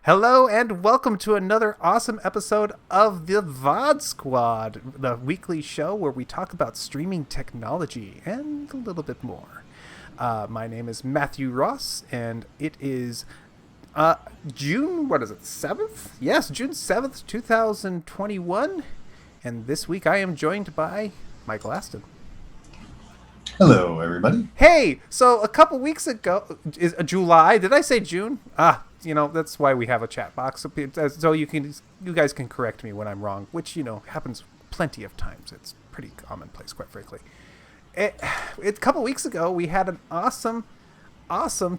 Hello and welcome to another awesome episode of the VOD Squad, the weekly show where we talk about streaming technology and a little bit more. My name is Matthew Ross, and it is June, 7th? Yes, June 7th, 2021. And this week I am joined by Michael Aston. Hello, everybody. Hey, so a couple weeks ago, is July? Did I say June? That's why we have a chat box, so you guys can correct me when I'm wrong, which happens plenty of times. It's pretty commonplace, quite frankly. A couple weeks ago, we had an awesome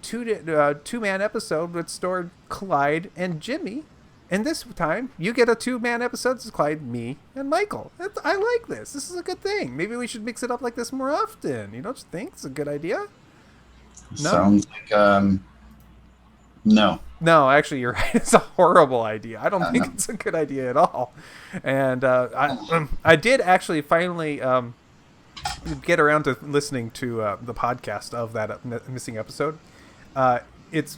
two-man episode that starred Clyde and Jimmy. And this time, you get a two-man episode that's Clyde, me, and Michael. I like this. This is a good thing. Maybe we should mix it up like this more often. You don't think it's a good idea? No? Sounds like, no. No, actually, you're right. It's a horrible idea. I don't think it's a good idea at all. And I did actually finally get around to listening to the podcast of that missing episode. It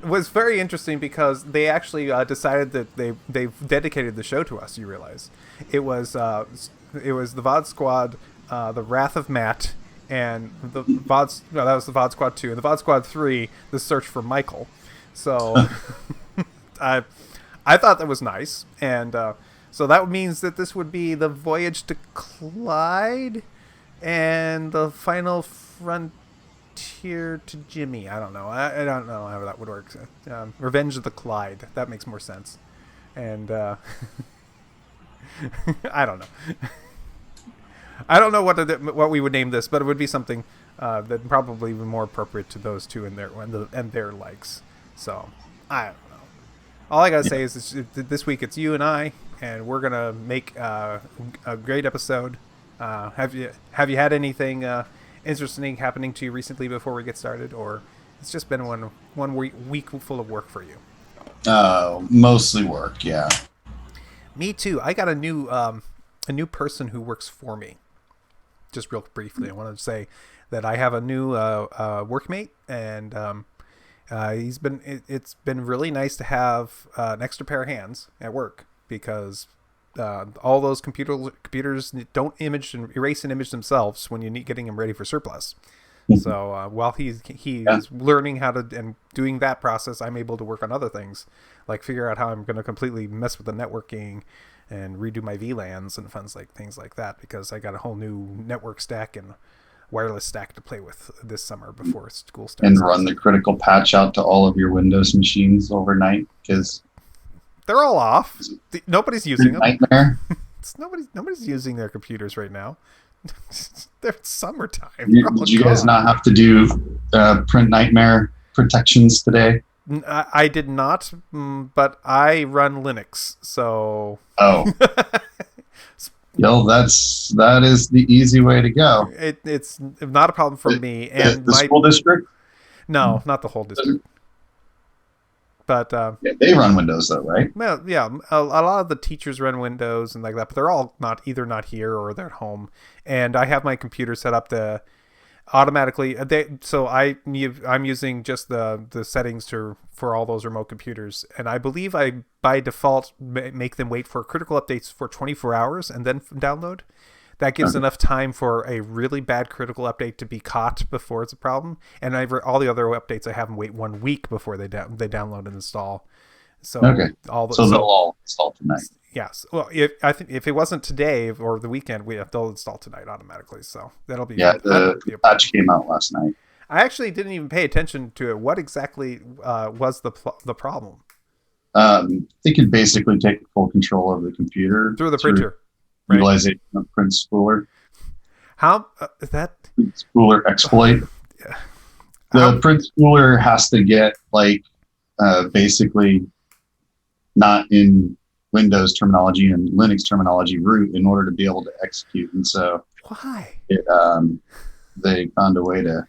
was very interesting because they actually decided that they've dedicated the show to us. You realize it was the VOD Squad, the Wrath of Matt. And that was the VOD Squad 2. And the VOD Squad 3, the search for Michael. So I thought that was nice. And so that means that this would be the voyage to Clyde and the final frontier to Jimmy. I don't know. I don't know how that would work. Revenge of the Clyde. That makes more sense. And I don't know. I don't know what we would name this, but it would be something that probably even more appropriate to those two and their likes. So I don't know. All I gotta say is this week it's you and I, and we're gonna make a great episode. Have you had anything interesting happening to you recently before we get started, or it's just been one week full of work for you? Mostly work, yeah. Me too. I got a new person who works for me. Just real briefly, I wanted to say that I have a new workmate, and it's been really nice to have an extra pair of hands at work, because all those computers don't image and erase an image themselves when you're getting them ready for surplus. So while he's learning how to and doing that process, I'm able to work on other things, like figure out how I'm going to completely mess with the networking and redo my VLANs and things like that, because I got a whole new network stack and wireless stack to play with this summer before school starts. And run the critical patch out to all of your Windows machines overnight, because they're all off. Nobody's using them. Nightmare. Nobody's using their computers right now. They're summertime. Did you guys not have to do print nightmare protections today? I did not, but I run Linux, so. Oh. That is the easy way to go. It's not a problem for me. And the school district? No, not the whole district. But they run Windows though, right? Well, yeah, a lot of the teachers run Windows and like that, but they're all not here or they're at home. And I have my computer set up to automatically. I'm using just the settings for all those remote computers, and I believe I by default make them wait for critical updates for 24 hours and then download. That gives enough time for a really bad critical update to be caught before it's a problem. And all the other updates, I have them wait 1 week before they download and install. So okay. They'll all install tonight. Yes. Well, if it wasn't today or the weekend, they'll install tonight automatically. So that'll be the patch came out last night. I actually didn't even pay attention to it. What exactly was the problem? They could basically take full control of the computer through the printer. Utilization of print spooler. How is that? Spooler exploit. The print spooler has to get like basically not in Windows terminology and Linux terminology root in order to be able to execute. And so why? They found a way to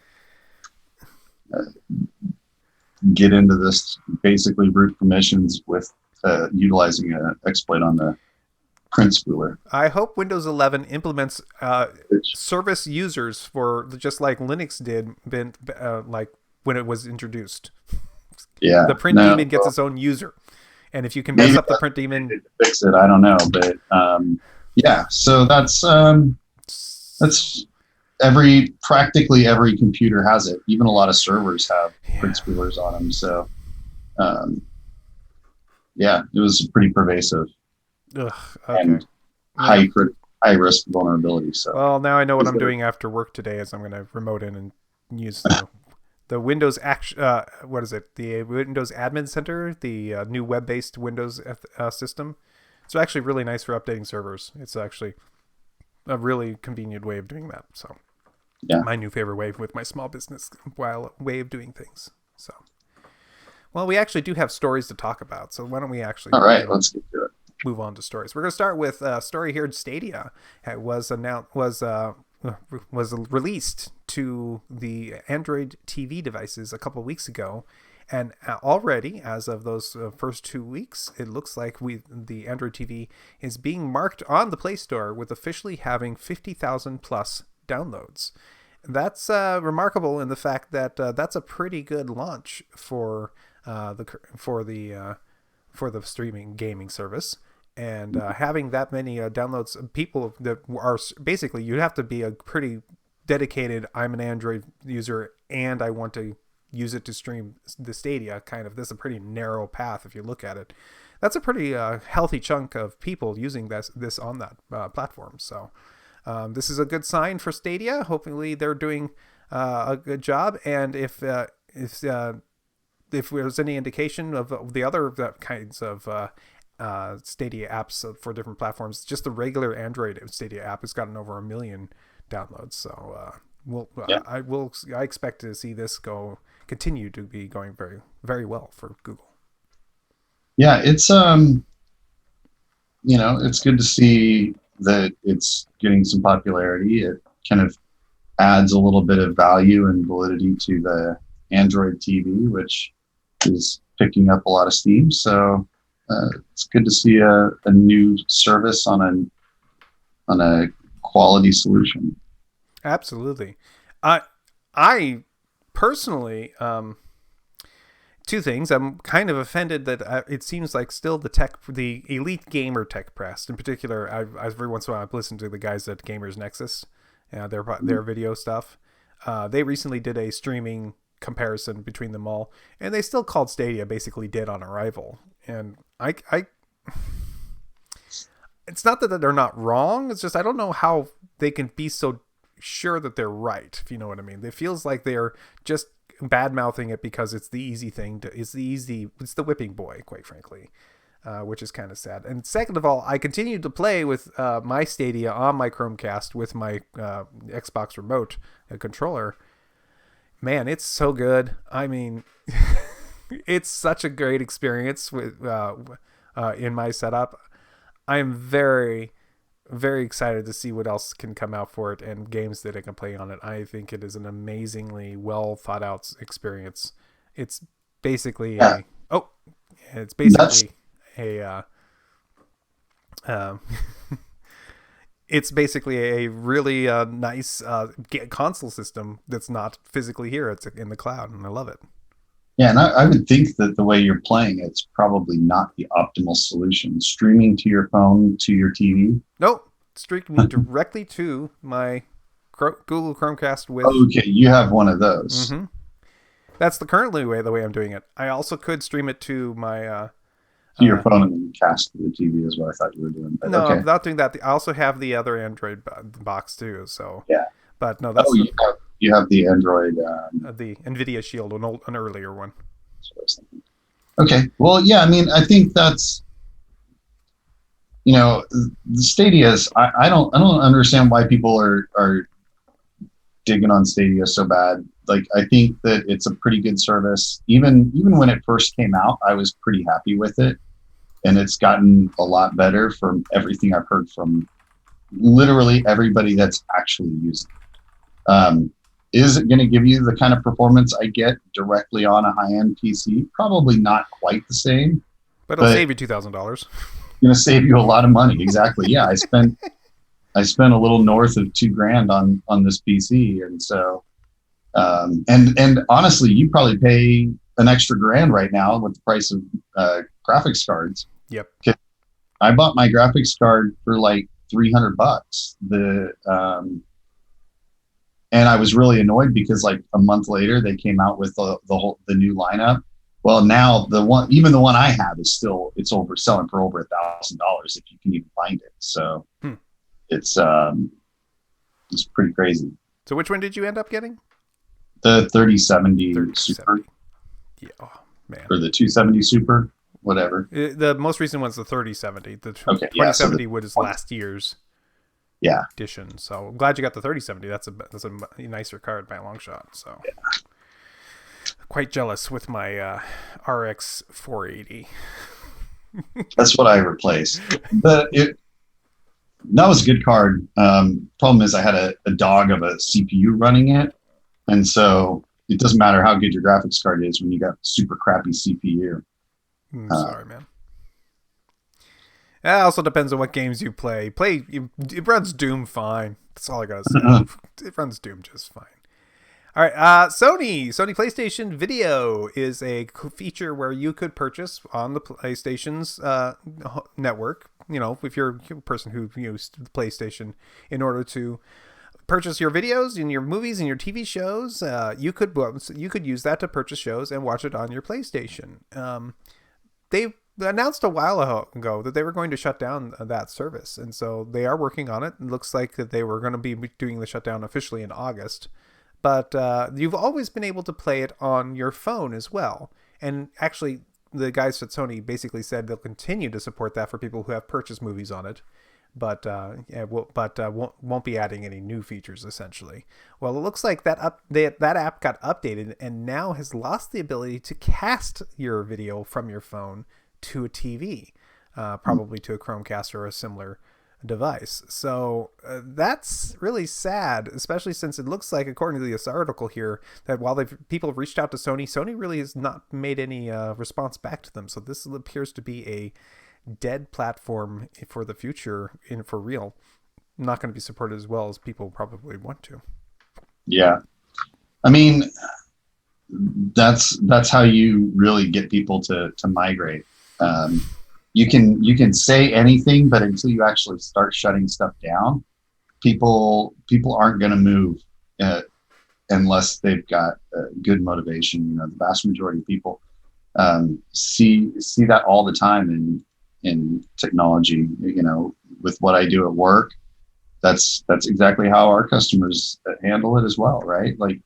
get into this basically root permissions with utilizing an exploit on the print spooler. I hope Windows 11 implements service users for just like Linux did, like when it was introduced. Yeah, the print daemon gets its own user, and if you can mess up the print daemon, fix it. I don't know, but yeah. So that's practically every computer has it. Even a lot of servers have print spoolers on them. So yeah, it was pretty pervasive. Ugh, okay. And high risk vulnerability. So well, now I know what I'm doing after work today is I'm going to remote in and use the Windows what is it? The Windows Admin Center, the new web-based Windows system. It's actually really nice for updating servers. It's actually a really convenient way of doing that. So yeah, my new favorite way with my small business way of doing things. So well, we actually do have stories to talk about. So why don't we actually all right, let's get to it. Move on to stories. We're going to start with a story here in Stadia. It was released to the Android TV devices a couple of weeks ago, and already, as of those first 2 weeks, it looks like the Android TV is being marked on the Play Store with officially having 50,000 plus downloads. That's remarkable in the fact that that's a pretty good launch for the streaming gaming service. And having that many downloads, people that are basically, you have to be a pretty dedicated, I'm an Android user and I want to use it to stream the Stadia kind of. This is a pretty narrow path if you look at it. That's a pretty healthy chunk of people using this on that platform. So this is a good sign for Stadia. Hopefully they're doing a good job. And if there's any indication of the other kinds of Stadia apps for different platforms, just the regular Android Stadia app has gotten over 1 million downloads. So I expect to see this continue to be going very, very well for Google. Yeah, it's it's good to see that it's getting some popularity. It kind of adds a little bit of value and validity to the Android TV, which is picking up a lot of steam. So it's good to see a new service on a quality solution. Absolutely. I personally, two things. I'm kind of offended that it seems like still the elite gamer tech press in particular. Every once in a while I've listened to the guys at Gamers Nexus, their video stuff. They recently did a streaming comparison between them all, and they still called Stadia basically dead on arrival. And it's not that they're not wrong. It's just I don't know how they can be so sure that they're right, if you know what I mean. It feels like they're just bad mouthing it because it's the easy thing it's the whipping boy, quite frankly, which is kind of sad. And second of all, I continue to play with my Stadia on my Chromecast with my Xbox remote controller. Man, it's so good. I mean, it's such a great experience with in my setup. I'm very, very excited to see what else can come out for it and games that I can play on it. I think it is an amazingly well thought out experience. It's basically it's basically a really nice console system that's not physically here. It's in the cloud, and I love it. Yeah, and I would think that the way you're playing it's probably not the optimal solution. Streaming to your phone, to your TV? Nope. Streaming directly to my Google Chromecast with... Okay, you have one of those. Mm-hmm. That's the way I'm doing it. I also could stream it to my... to your phone and then cast to the TV is what I thought you were doing. But no, okay. I'm not doing that. I also have the other Android box too. So yeah, but no, that's you have the Android, the NVIDIA Shield, an earlier one. Okay, well, yeah, I mean, I think that's the Stadia's. I don't understand why people are digging on Stadia so bad. Like, I think that it's a pretty good service. Even when it first came out, I was pretty happy with it, and it's gotten a lot better from everything I've heard from literally everybody that's actually using it. Is it going to give you the kind of performance I get directly on a high-end PC? Probably not quite the same. But it'll save you $2,000. Going to save you a lot of money. Exactly. Yeah, I spent a little north of $2,000 on this PC, and so and honestly, you probably pay an extra grand right now with the price of graphics cards. Yep. I bought my graphics card for like $300. And I was really annoyed because like a month later they came out with the new lineup. Well, now the one I have is still selling for over $1,000 if you can even find it. So it's pretty crazy. So which one did you end up getting? The 3070 Super. Yeah, oh man. Or the 270 Super, whatever. The most recent one's the 3070. The 2070 was last year's edition. So I'm glad you got the 3070. That's a nicer card by a long shot. So quite jealous with my RX 480. That's what I replaced. But that was a good card. Problem is I had a dog of a CPU running it. And so it doesn't matter how good your graphics card is when you got super crappy CPU. Sorry, man. It also depends on what games you play. It runs Doom fine. That's all I gotta say. It runs Doom just fine. All right, Sony PlayStation Video is a feature where you could purchase on the PlayStation's network. You know, if you're a person who used the PlayStation in order to purchase your videos and your movies and your TV shows, you could use that to purchase shows and watch it on your PlayStation. They announced a while ago that they were going to shut down that service, and so they are working on it. It looks like that they were going to be doing the shutdown officially in August, but you've always been able to play it on your phone as well. And actually, the guys at Sony basically said they'll continue to support that for people who have purchased movies on it. But won't be adding any new features essentially. Well, it looks like that app got updated and now has lost the ability to cast your video from your phone to a TV, probably to a Chromecast or a similar device. So that's really sad, especially since it looks like, according to this article here, that while people have reached out to Sony really has not made any response back to them. So this appears to be a dead platform for the future, for real. Not going to be supported as well as people probably want to. Yeah, I mean, that's how you really get people to migrate. You can say anything, but until you actually start shutting stuff down, people aren't going to move unless they've got good motivation. You know, the vast majority of people see that all the time in technology. You know, with what I do at work, that's exactly how our customers handle it as well, right? Like,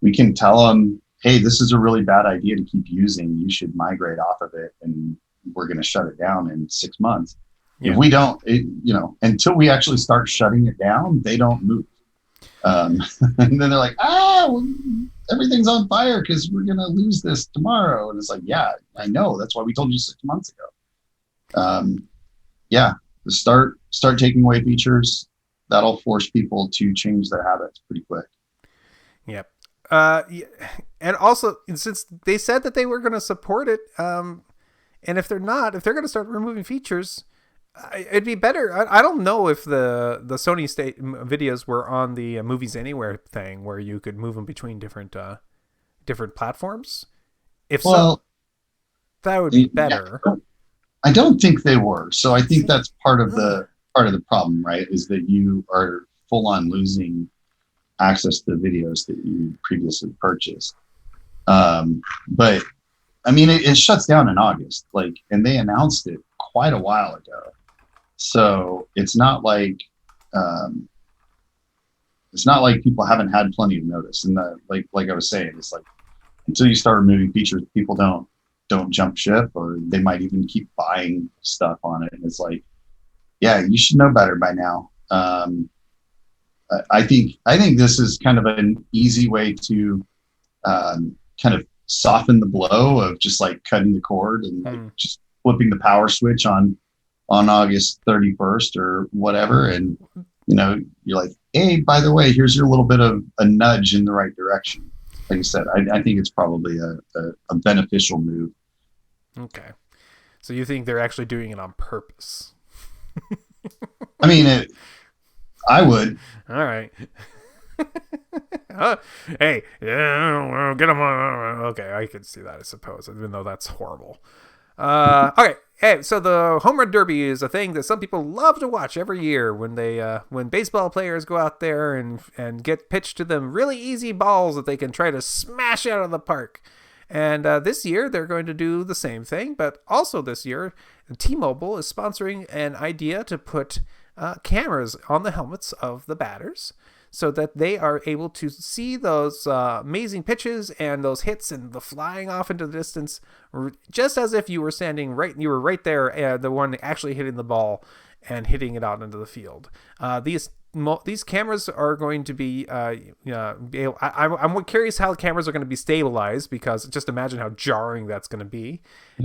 we can tell them, hey, this is a really bad idea to keep using. You should migrate off of it, and we're going to shut it down in 6 months. Yeah. If we don't, until we actually start shutting it down, they don't move. And then they're like, everything's on fire because we're going to lose this tomorrow. And it's like, yeah, I know. That's why we told you 6 months ago. Start taking away features. That'll force people to change their habits pretty quick. Yep. And also, since they said that they were going to support it, and if they're going to start removing features, it'd be better. I don't know if the Sony videos were on the Movies Anywhere thing where you could move them between different platforms. If so, that would be better. Yeah, I don't think they were. So I think that's part of the problem, right? Is that you are full on losing access to the videos that you previously purchased. But I mean, it shuts down in August, and they announced it quite a while ago. So it's not like people haven't had plenty of notice. And like I was saying, it's like, until you start removing features, people don't jump ship, or they might even keep buying stuff on it. And it's like, yeah, you should know better by now. I think this is kind of an easy way to kind of soften the blow of just like cutting the cord and like just flipping the power switch on August 31st or whatever. And, you're like, hey, by the way, here's your little bit of a nudge in the right direction. Like I said, I think it's probably a beneficial move. Okay. So you think they're actually doing it on purpose? I mean, I would. All right. Hey, yeah, get them on. Okay, I can see that, I suppose, even though that's horrible. Okay. Hey, so the Homerun Derby is a thing that some people love to watch every year when baseball players go out there and get pitched to them really easy balls that they can try to smash out of the park. And this year they're going to do the same thing, but also this year T-Mobile is sponsoring an idea to put cameras on the helmets of the batters, so that they are able to see those amazing pitches and those hits and the flying off into the distance, just as if you were right there, the one actually hitting the ball and hitting it out into the field. These cameras are going to be, I'm curious how cameras are going to be stabilized, because just imagine how jarring that's going to be.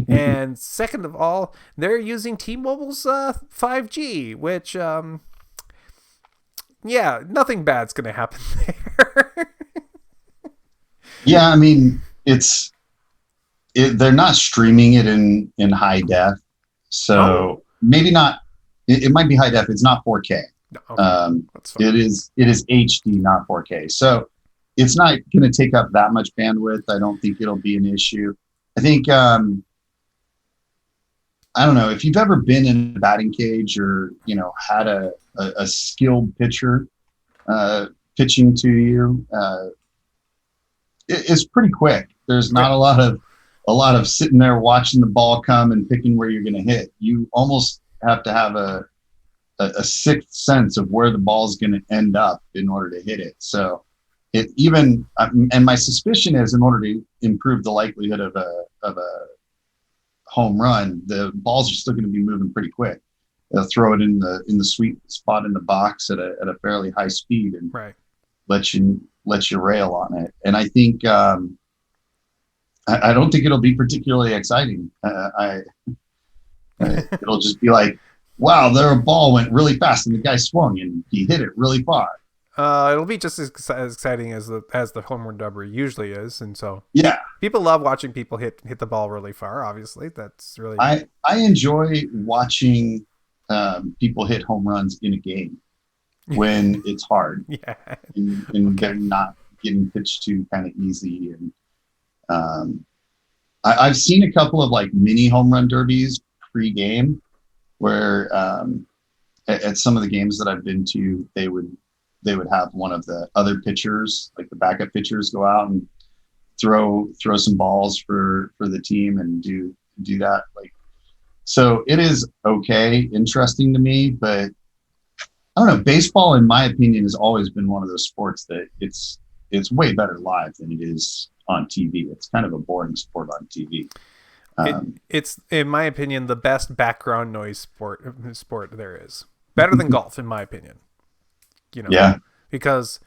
And second of all, they're using T-Mobile's 5G, which, nothing bad's going to happen there. Yeah, I mean, they're not streaming it in high def, so maybe not. It might be high def. It's not 4K. Okay. It is HD, not 4K. So it's not going to take up that much bandwidth. I don't think it'll be an issue. I think I don't know if you've ever been in a batting cage or had a skilled pitcher pitching to you. It's pretty quick. There's not a lot of sitting there watching the ball come and picking where you're going to hit. You almost have to have a sixth sense of where the ball is going to end up in order to hit it. So and my suspicion is, in order to improve the likelihood of a home run, the balls are still going to be moving pretty quick. They'll throw it in the sweet spot in the box at a fairly high speed and let you rail on it. And I think I don't think it'll be particularly exciting. It'll just be like, wow, their ball went really fast and the guy swung and he hit it really far. It'll be just as exciting as the Homerun Derby usually is, and so people love watching people hit the ball really far. Obviously, that's really. I enjoy watching people hit home runs in a game when it's hard. And they're not getting pitched to kind of easy. And I've seen a couple of like mini home run derbies pre-game, where at some of the games that I've been to, they would have one of the other pitchers, like the backup pitchers, go out and throw some balls for the team and do that. Like, so it is interesting to me, but I don't know. Baseball, in my opinion, has always been one of those sports that it's way better live than it is on TV. It's kind of a boring sport on TV. It's, in my opinion, the best background noise sport there is. Better than golf, in my opinion. Because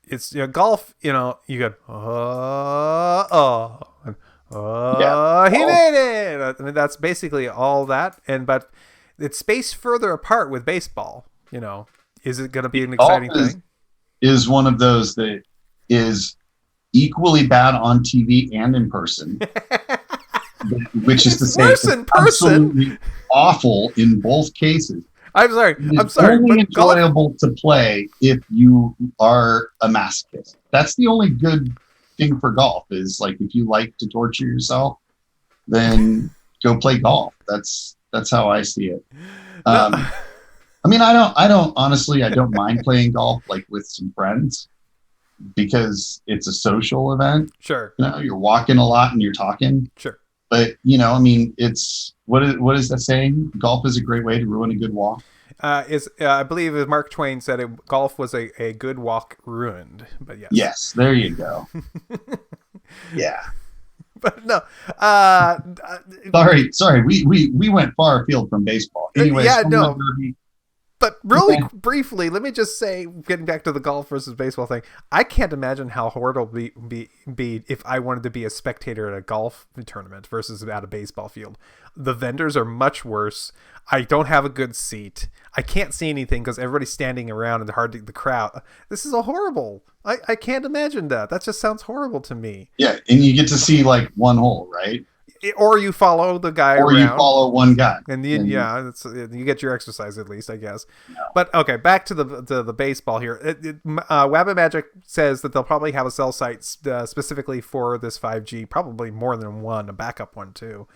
it's golf. You got he did it. I mean, that's basically all that. But it's spaced further apart with baseball. Is it going to be an exciting thing? Is one of those that is equally bad on TV and in person. Which is to say, it's absolutely awful in both cases. I'm sorry. Only enjoyable to play if you are a masochist. That's the only good thing for golf, is like, if you like to torture yourself, then go play golf. That's how I see it. I mean, I don't mind playing golf like with some friends, because it's a social event. Sure. You're walking a lot and you're talking. Sure. But I mean, it's what is that saying? Golf is a great way to ruin a good walk. I believe as Mark Twain said it, golf was a good walk ruined. But yes. Yes, there you go. Yeah. But no. Sorry. We went far afield from baseball. Anyway, yeah, no. Derby, But really briefly, let me just say, getting back to the golf versus baseball thing, I can't imagine how horrible it would be if I wanted to be a spectator at a golf tournament versus at a baseball field. The vendors are much worse. I don't have a good seat. I can't see anything because everybody's standing around and the crowd. This is a horrible. I can't imagine that. That just sounds horrible to me. Yeah, and you get to see like one hole, right? Or you follow the guy or around. You follow one guy. And then, you get your exercise at least, I guess. No. But, okay, back to the baseball here. Wabbit Magic says that they'll probably have a cell site specifically for this 5G, probably more than one, a backup one too,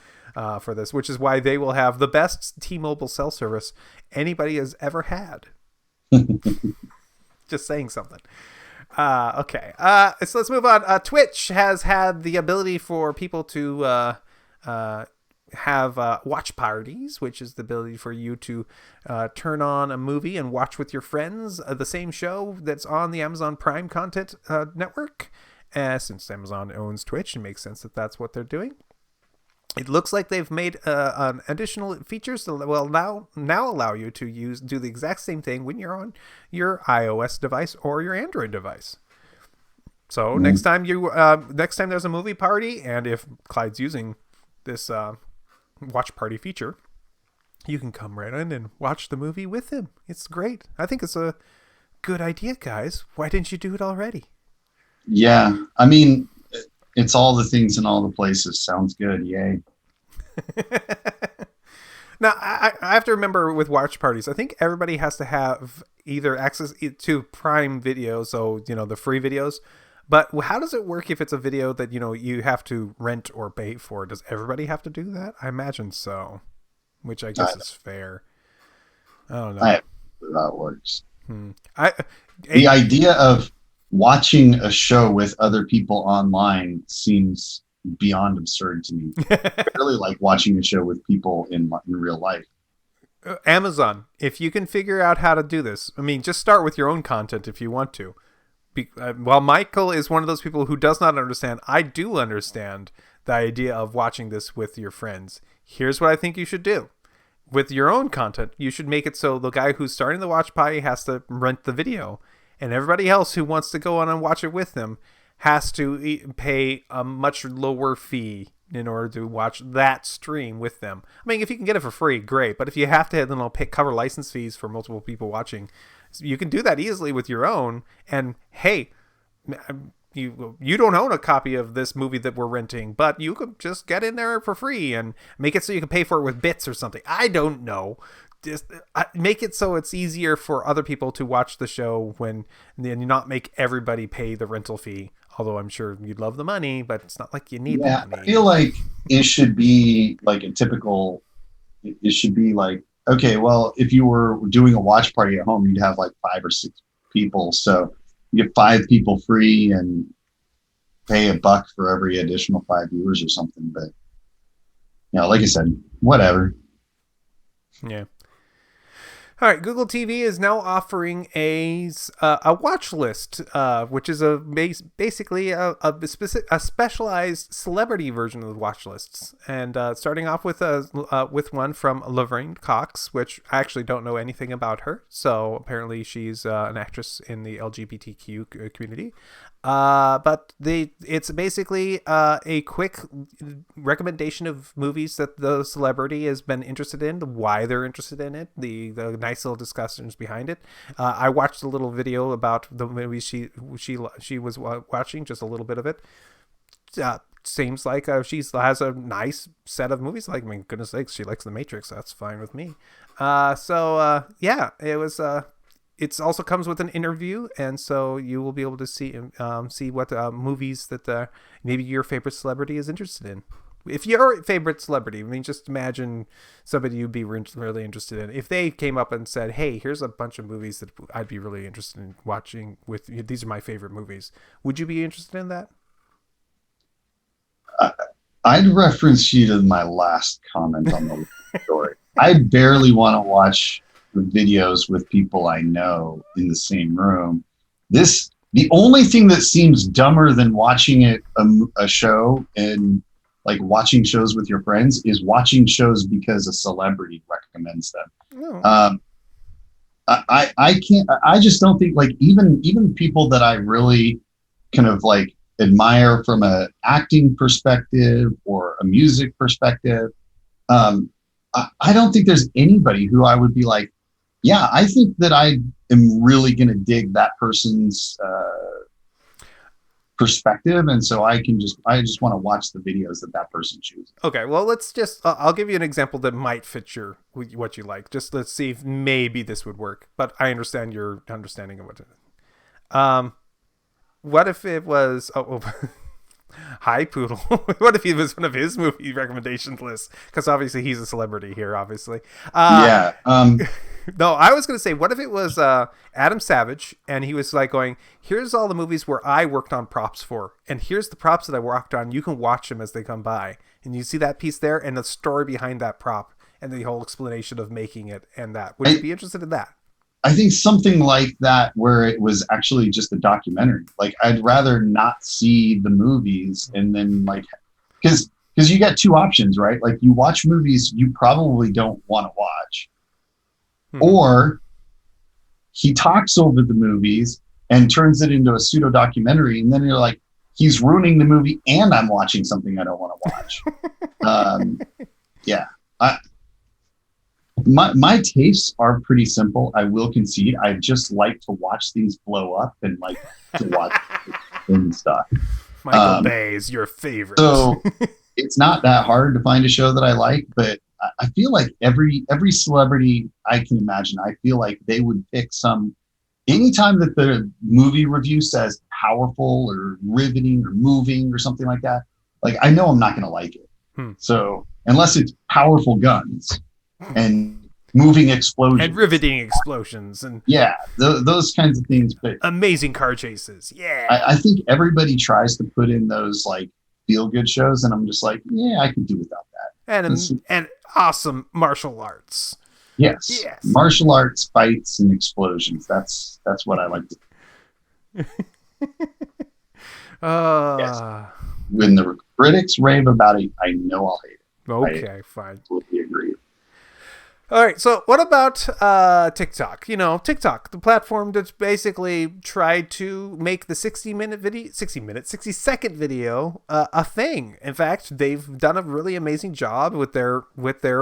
for this, which is why they will have the best T-Mobile cell service anybody has ever had. Just saying something. Okay, so let's move on. Twitch has had the ability for people to have watch parties, which is the ability for you to turn on a movie and watch with your friends the same show that's on the Amazon Prime content network. Since Amazon owns Twitch, it makes sense that that's what they're doing. It looks like they've made additional features that will now allow you to do the exact same thing when you're on your iOS device or your Android device. So next time there's a movie party, and if Clyde's using this watch party feature, you can come right in and watch the movie with him. It's great. I think it's a good idea, guys. Why didn't you do it already? Yeah, I mean, it's all the things in all the places. Sounds good. Yay. Now, I have to remember with watch parties, I think everybody has to have either access to Prime Video, so, the free videos. But how does it work if it's a video that, you have to rent or pay for? Does everybody have to do that? I imagine so, which I guess is fair. I don't know. I have how it works. The idea of watching a show with other people online seems beyond absurd to me. I really like watching a show with people in real life. Amazon, if you can figure out how to do this, just start with your own content if you want to. While Michael is one of those people who does not understand, I do understand the idea of watching this with your friends. Here's what I think you should do. With your own content, you should make it so the guy who's starting the watch party has to rent the video, and everybody else who wants to go on and watch it with them has to pay a much lower fee in order to watch that stream with them. If you can get it for free, great. But if you have to then cover license fees for multiple people watching, you can do that easily with your own. And hey, you don't own a copy of this movie that we're renting, but you could just get in there for free and make it so you can pay for it with bits or something. I don't know. Just make it so it's easier for other people to watch the show when then not make everybody pay the rental fee. Although I'm sure you'd love the money, but it's not like you need the money. I feel like it should be like it should be like, okay, well, if you were doing a watch party at home, you'd have like 5 or 6 people. So you get 5 people free and pay $1 for every additional 5 viewers or something. But, like I said, whatever. Yeah. All right, Google TV is now offering a watch list, which is basically a specialized celebrity version of the watch lists, and starting off with one from Laverne Cox, which I actually don't know anything about her. So apparently she's an actress in the LGBTQ community. But it's basically a quick recommendation of movies that the celebrity has been interested in, why they're interested in it, the nice little discussions behind it. I watched a little video about the movie she was watching, just a little bit of it. Seems like she has a nice set of movies. Like, goodness sakes, she likes The Matrix. That's fine with me. Yeah, it was. It also comes with an interview, and so you will be able to see what movies that maybe your favorite celebrity is interested in. If your favorite celebrity, just imagine somebody you'd be really interested in. If they came up and said, "Hey, here's a bunch of movies that I'd be really interested in watching with you. These are my favorite movies," would you be interested in that? I'd reference you to my last comment on the story. I barely want to watch videos with people I know in the same room. The only thing that seems dumber than watching a show and like watching shows with your friends is watching shows because a celebrity recommends them. Oh. I can't. I just don't think like even people that I really kind of like admire from a acting perspective or a music perspective. I don't think there's anybody who I would be like, yeah, I think that I am really going to dig that person's perspective, and so I just want to watch the videos that person chooses. Okay, well, let's just I'll give you an example that might fit your what you like. Just let's see if maybe this would work. But I understand your understanding of what. What if it was? Hi Poodle. What if he was one of his movie recommendations lists? Because obviously he's a celebrity here. Obviously. Yeah. No, I was going to say, what if it was Adam Savage, and he was like going, here's all the movies where I worked on props for, and here's the props that I worked on. You can watch them as they come by. And you see that piece there and the story behind that prop and the whole explanation of making it and that. Would you be interested in that? I think something like that where it was actually just a documentary. Like, I'd rather not see the movies and then like, because you got two options, right? Like, you watch movies you probably don't want to watch. Or he talks over the movies and turns it into a pseudo documentary, and then you're like, he's ruining the movie, and I'm watching something I don't want to watch. Yeah, my tastes are pretty simple. I will concede. I just like to watch things blow up and like to watch and stuff. Michael Bay is your favorite. So it's not that hard to find a show that I like, but I feel like every celebrity I can imagine, I feel like they would pick anytime that the movie review says powerful or riveting or moving or something like that, like, I know I'm not going to like it. So unless it's powerful guns and moving explosions and riveting explosions and those kinds of things, but amazing car chases. Yeah. I think everybody tries to put in those like feel good shows, and I'm just like, yeah, I could do without that. And awesome martial arts. Yes. Martial arts, fights, and explosions. That's what I like to do. Yes. When the critics rave about it, I know I'll hate it. Okay, fine. Totally agree. All right, so what about TikTok? TikTok, the platform that's basically tried to make the 60-second video a thing. In fact, they've done a really amazing job with their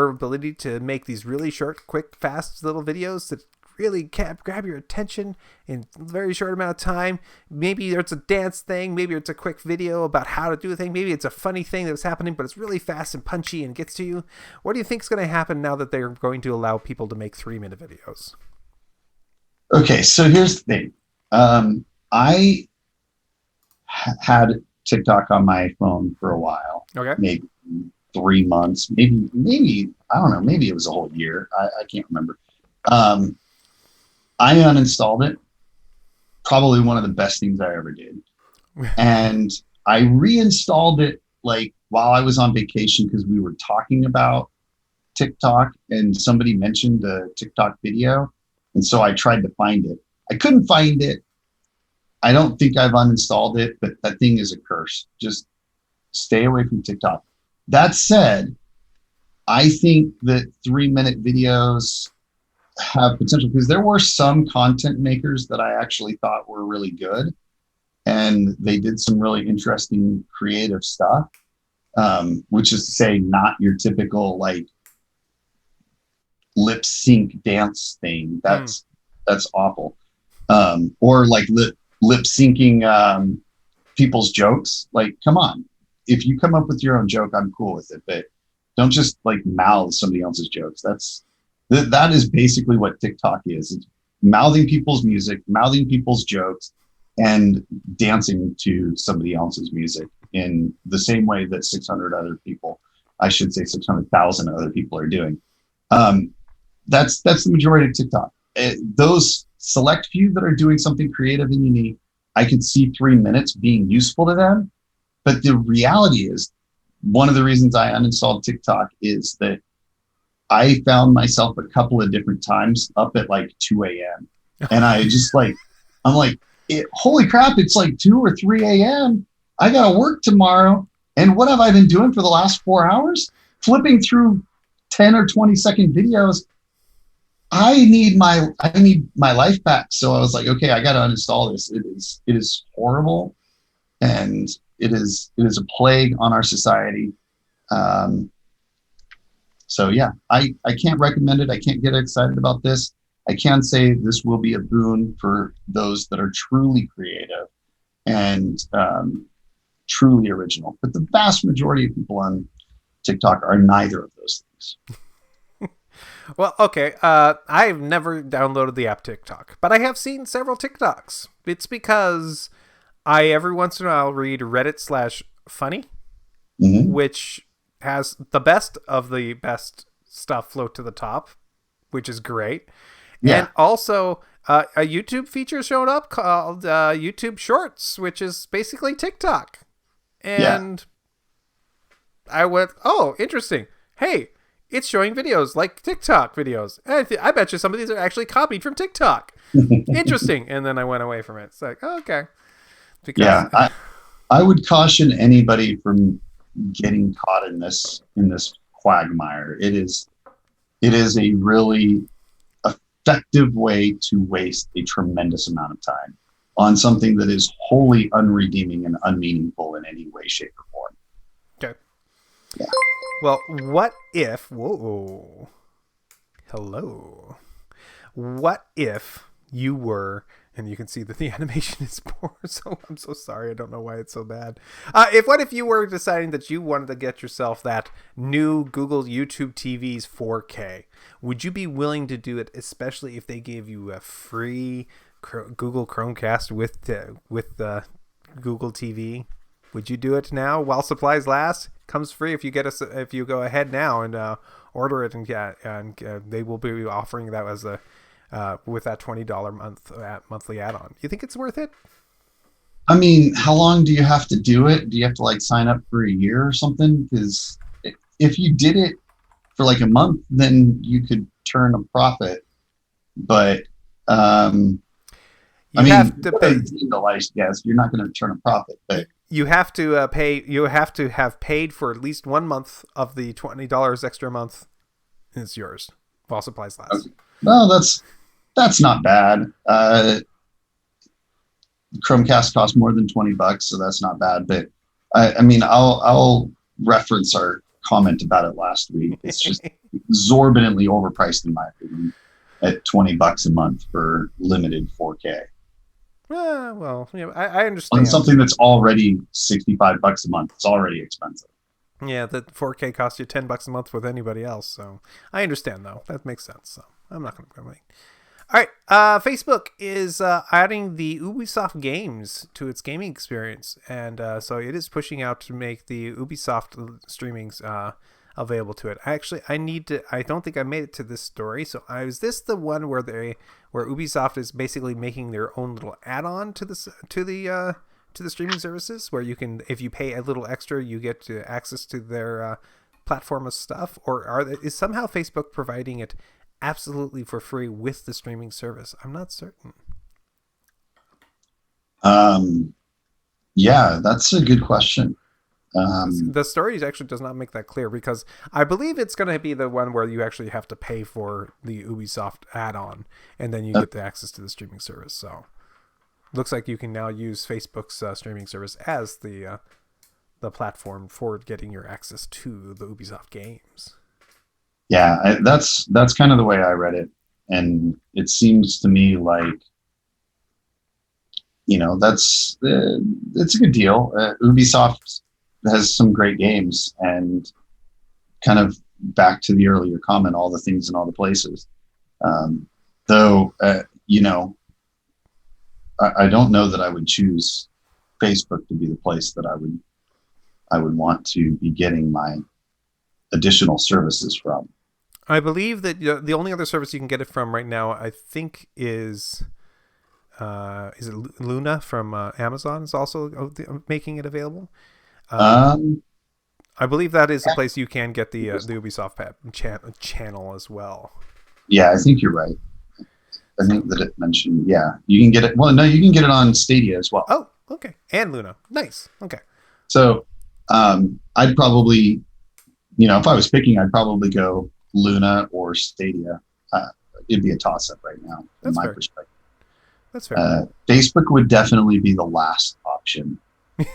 ability to make these really short, quick, fast little videos that really grab your attention in a very short amount of time. Maybe it's a dance thing, maybe it's a quick video about how to do a thing, maybe it's a funny thing that's happening, but it's really fast and punchy and gets to you. What do you think is going to happen now that they're going to allow people to make 3-minute videos? Okay, so here's the thing. I had TikTok on my phone for a while. Okay. Maybe 3 months, maybe I don't know, maybe it was a whole year. I can't remember. I uninstalled it. Probably one of the best things I ever did. And I reinstalled it like while I was on vacation because we were talking about TikTok and somebody mentioned a TikTok video. And so I tried to find it. I couldn't find it. I don't think I've uninstalled it, but that thing is a curse. Just stay away from TikTok. That said, I think that 3-minute videos have potential because there were some content makers that I actually thought were really good, and they did some really interesting creative stuff, which is to say not your typical like lip sync dance thing. That's awful. Or like lip syncing people's jokes. Like, come on, if you come up with your own joke, I'm cool with it, but don't just like mouth somebody else's jokes. That is basically what TikTok is. It's mouthing people's music, mouthing people's jokes, and dancing to somebody else's music in the same way that 600,000 other people are doing. That's the majority of TikTok. Those select few that are doing something creative and unique, I can see 3 minutes being useful to them. But the reality is, one of the reasons I uninstalled TikTok is that I found myself a couple of different times up at like 2 a.m. And I just like, I'm like, holy crap, it's like 2 or 3 a.m. I got to work tomorrow. And what have I been doing for the last 4 hours? Flipping through 10 or 20 second videos. I need my life back. So I was like, okay, I got to uninstall this. It is horrible, and it is a plague on our society. Um, so yeah, I can't recommend it. I can't get excited about this. I can say this will be a boon for those that are truly creative and truly original. But the vast majority of people on TikTok are neither of those things. Well, okay. I've never downloaded the app TikTok, but I have seen several TikToks. It's because I every once in a while read Reddit/funny, Mm-hmm. which has the best of the best stuff float to the top, which is great. And Yeah, also, a YouTube feature showed up called YouTube Shorts, which is basically TikTok. yeah. And I went, oh, interesting. Hey, it's showing videos like TikTok videos. I bet you some of these are actually copied from TikTok. Interesting. And then I went away from it. It's like, oh, okay. Because, Yeah, I would caution anybody from getting caught in this quagmire. It is a really effective way to waste a tremendous amount of time on something that is wholly unredeeming and unmeaningful in any way, shape, or form. okay. Yeah. Well, what if, whoa, hello. What if you were, and you can see that the animation is poor, so I'm so sorry. I don't know why it's so bad. What if you were deciding that you wanted to get yourself that new Google YouTube TV's 4K? Would you be willing to do it, especially if they gave you a free Google Chromecast with Google TV? Would you do it now while supplies last? Comes free if you go ahead now and order it, and they will be offering that as a with that $20 monthly add-on. You think it's worth it? I mean, how long do you have to do it? Do you have to like sign up for a year or something? Because if you did it for like a month, then you could turn a profit. But I You have mean, to pay. the life, yes, you're not going to turn a profit. But You have to pay. You have to have paid for at least 1 month of the $20 extra a month. Is yours while supplies last. okay. Well, that's not bad. Chromecast costs more than $20, so that's not bad. But I mean, I'll reference our comment about it last week. It's just exorbitantly overpriced in my opinion at $20 a month for limited 4K Well, I on understand. something that's already $65 a month. It's already expensive. Yeah, the 4K costs you $10 a month with anybody else. So I understand though. That makes sense. So I'm not going to complain. All right. Facebook is adding the Ubisoft games to its gaming experience, and so it is pushing out to make the Ubisoft streamings available to it. I need to. I don't think I made it to this story. So, is this the one where Ubisoft is basically making their own little add-on to the streaming services, where you can, if you pay a little extra, you get access to their platform of stuff, or is somehow Facebook providing it absolutely for free with the streaming service? I'm not certain. Um, yeah, that's a good question. The story actually does not make that clear, because I believe it's going to be the one where you actually have to pay for the Ubisoft add-on, and then you get the access to the streaming service. So looks like you can now use Facebook's streaming service as the platform for getting your access to the Ubisoft games. Yeah, that's kind of the way I read it, and it seems to me like that's it's a good deal. Ubisoft has some great games, and kind of back to the earlier comment, all the things in all the places. Though, I don't know that I would choose Facebook to be the place that I would want to be getting my additional services from. I believe that the only other service you can get it from right now, I think, is it Luna from Amazon is also making it available. I believe that is the place you can get the Ubisoft channel as well. Yeah, I think you're right. I think that it mentioned, yeah, you can get it. Well, no, you can get it on Stadia as well. Oh, okay. And Luna. Nice. Okay. So I'd probably, if I was picking, I'd probably go Luna or Stadia. it'd be a toss up right now from That's my fair. perspective. That's fair. Facebook would definitely be the last option,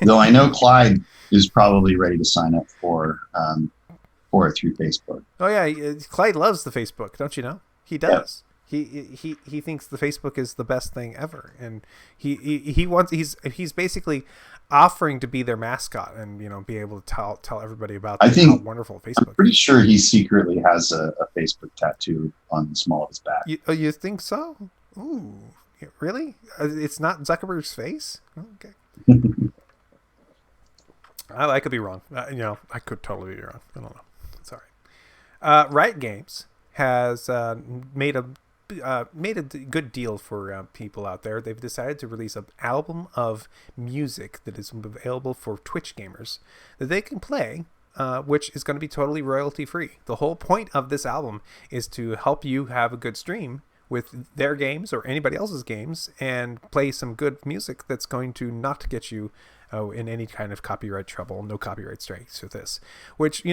though I know Clyde is probably ready to sign up for it through Facebook. Oh yeah, Clyde loves the Facebook, don't you know? He Yeah. does. He thinks the Facebook is the best thing ever, and he wants he's basically offering to be their mascot and be able to tell everybody about I how think wonderful I'm Facebook pretty is. sure he secretly has a Facebook tattoo on the small of his back. You think so? Ooh, really? It's not Zuckerberg's face? Okay. I could be wrong. I could totally be wrong. I don't know. Sorry. Riot Games has made a good deal for people out there. They've decided to release an album of music that is available for Twitch gamers that they can play, which is going to be totally royalty free. The whole point of this album is to help you have a good stream with their games or anybody else's games and play some good music that's going to not get you in any kind of copyright trouble. No copyright strikes with this, which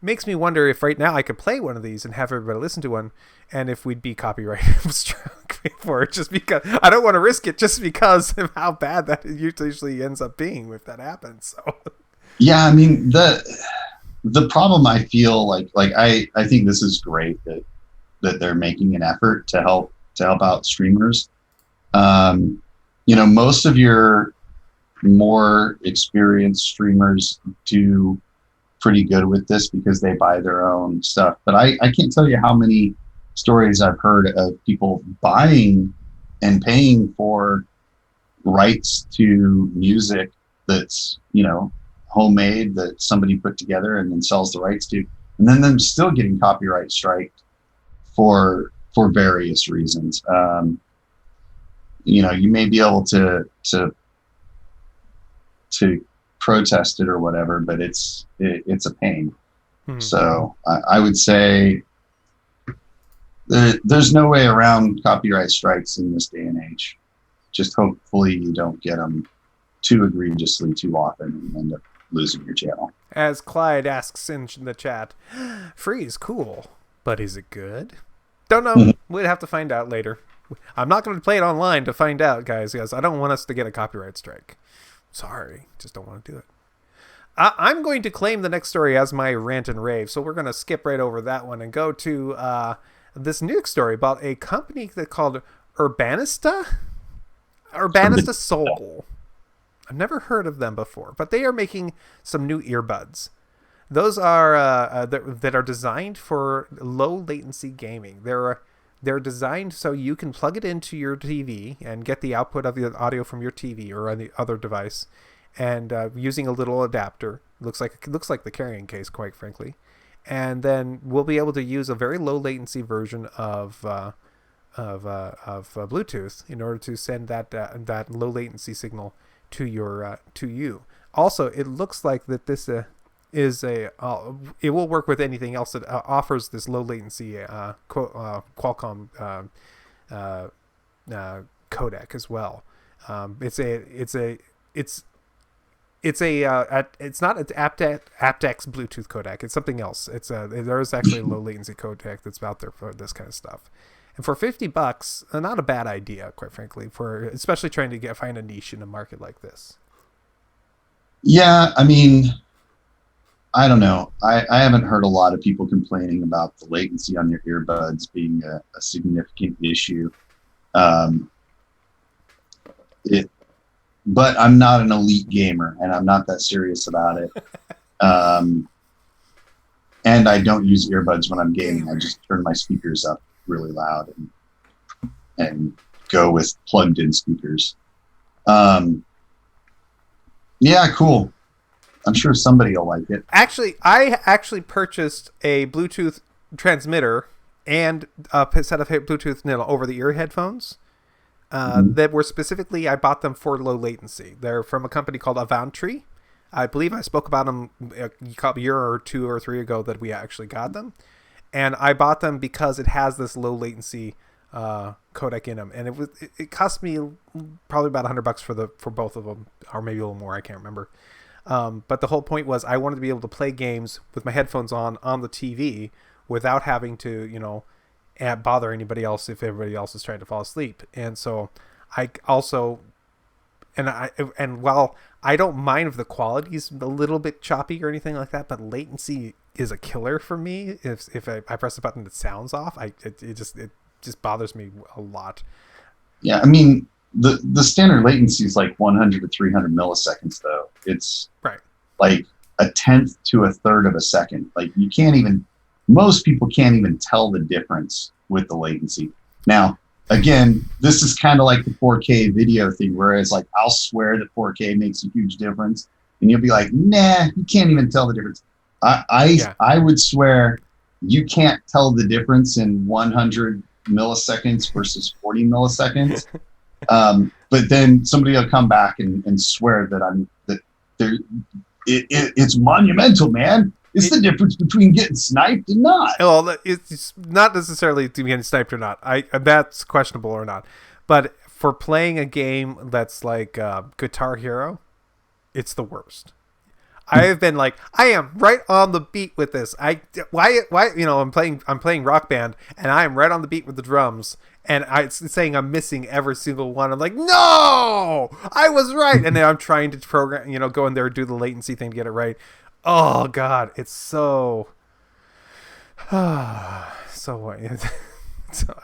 makes me wonder if right now I could play one of these and have everybody listen to one, and if we'd be copyright struck for it, just because I don't want to risk it, just because of how bad that usually ends up being if that happens. So Yeah, I mean the problem I feel like I think this is great that they're making an effort to help out streamers. Most of your more experienced streamers do pretty good with this because they buy their own stuff. But I can't tell you how many stories I've heard of people buying and paying for rights to music that's, homemade, that somebody put together and then sells the rights to, and then them still getting copyright striked for various reasons. You may be able to protest it or whatever, but it's a pain. Mm-hmm. So I would say there's no way around copyright strikes in this day and age. Just hopefully you don't get them too egregiously too often and end up losing your channel. As Clyde asks in the chat, free is cool, but is it good? Don't know. We'd have to find out later. I'm not going to play it online to find out, guys, because I don't want us to get a copyright strike. Sorry, just don't want to do it. I'm going to claim the next story as my rant and rave, so we're going to skip right over that one and go to this new story about a company called Urbanista Soul. I've never heard of them before, but they are making some new earbuds. Those are that are designed for low latency gaming. They're designed so you can plug it into your TV and get the output of the audio from your TV or any other device, and using a little adapter. Looks like the carrying case, quite frankly. And then we'll be able to use a very low latency version of Bluetooth in order to send that low latency signal to you. Also, it looks like that this is it will work with anything else that offers this low latency Qualcomm codec as well. It's not an aptX Bluetooth codec. It's something else. There is actually a low latency codec that's out there for this kind of stuff. And for $50, not a bad idea, quite frankly, for especially trying to find a niche in a market like this. Yeah, I mean, I don't know. I haven't heard a lot of people complaining about the latency on your earbuds being a significant issue. But I'm not an elite gamer, and I'm not that serious about it. And I don't use earbuds when I'm gaming. I just turn my speakers up really loud and go with plugged-in speakers. Yeah, cool. I'm sure somebody will like it. Actually, I purchased a Bluetooth transmitter and a set of Bluetooth over-the-ear headphones that were specifically, I bought them for low latency. They're from a company called Avantri. I believe I spoke about them a year or 2 or 3 ago that we actually got them. And I bought them because it has this low latency codec in them, and it cost me probably about $100 for both of them, or maybe a little more. I can't remember. But the whole point was I wanted to be able to play games with my headphones on the TV without having to and bother anybody else if everybody else is trying to fall asleep. And so I also, and while I don't mind if the quality is a little bit choppy or anything like that, but latency is a killer for me. If I press a button that sounds off, it just bothers me a lot. Yeah, I mean the standard latency is like 100 to 300 milliseconds, though. It's Right. like a tenth to a third of a second. Like most people can't even tell the difference with the latency. Now, again, this is kind of like the 4K video thing, whereas like I'll swear that 4K makes a huge difference, and you'll be like, nah, you can't even tell the difference. I would swear you can't tell the difference in 100 milliseconds versus 40 milliseconds. But then somebody will come back and swear it's monumental, man. It's the difference between getting sniped and not. Well, it's not necessarily to getting sniped or not. That's questionable or not. But for playing a game that's like Guitar Hero, it's the worst. I have been like, I am right on the beat with this. Why I'm playing Rock Band, and I am right on the beat with the drums, and it's saying I'm missing every single one. I'm like, no, I was right, and then I'm trying to program, go in there and do the latency thing to get it right. Oh God, it's so I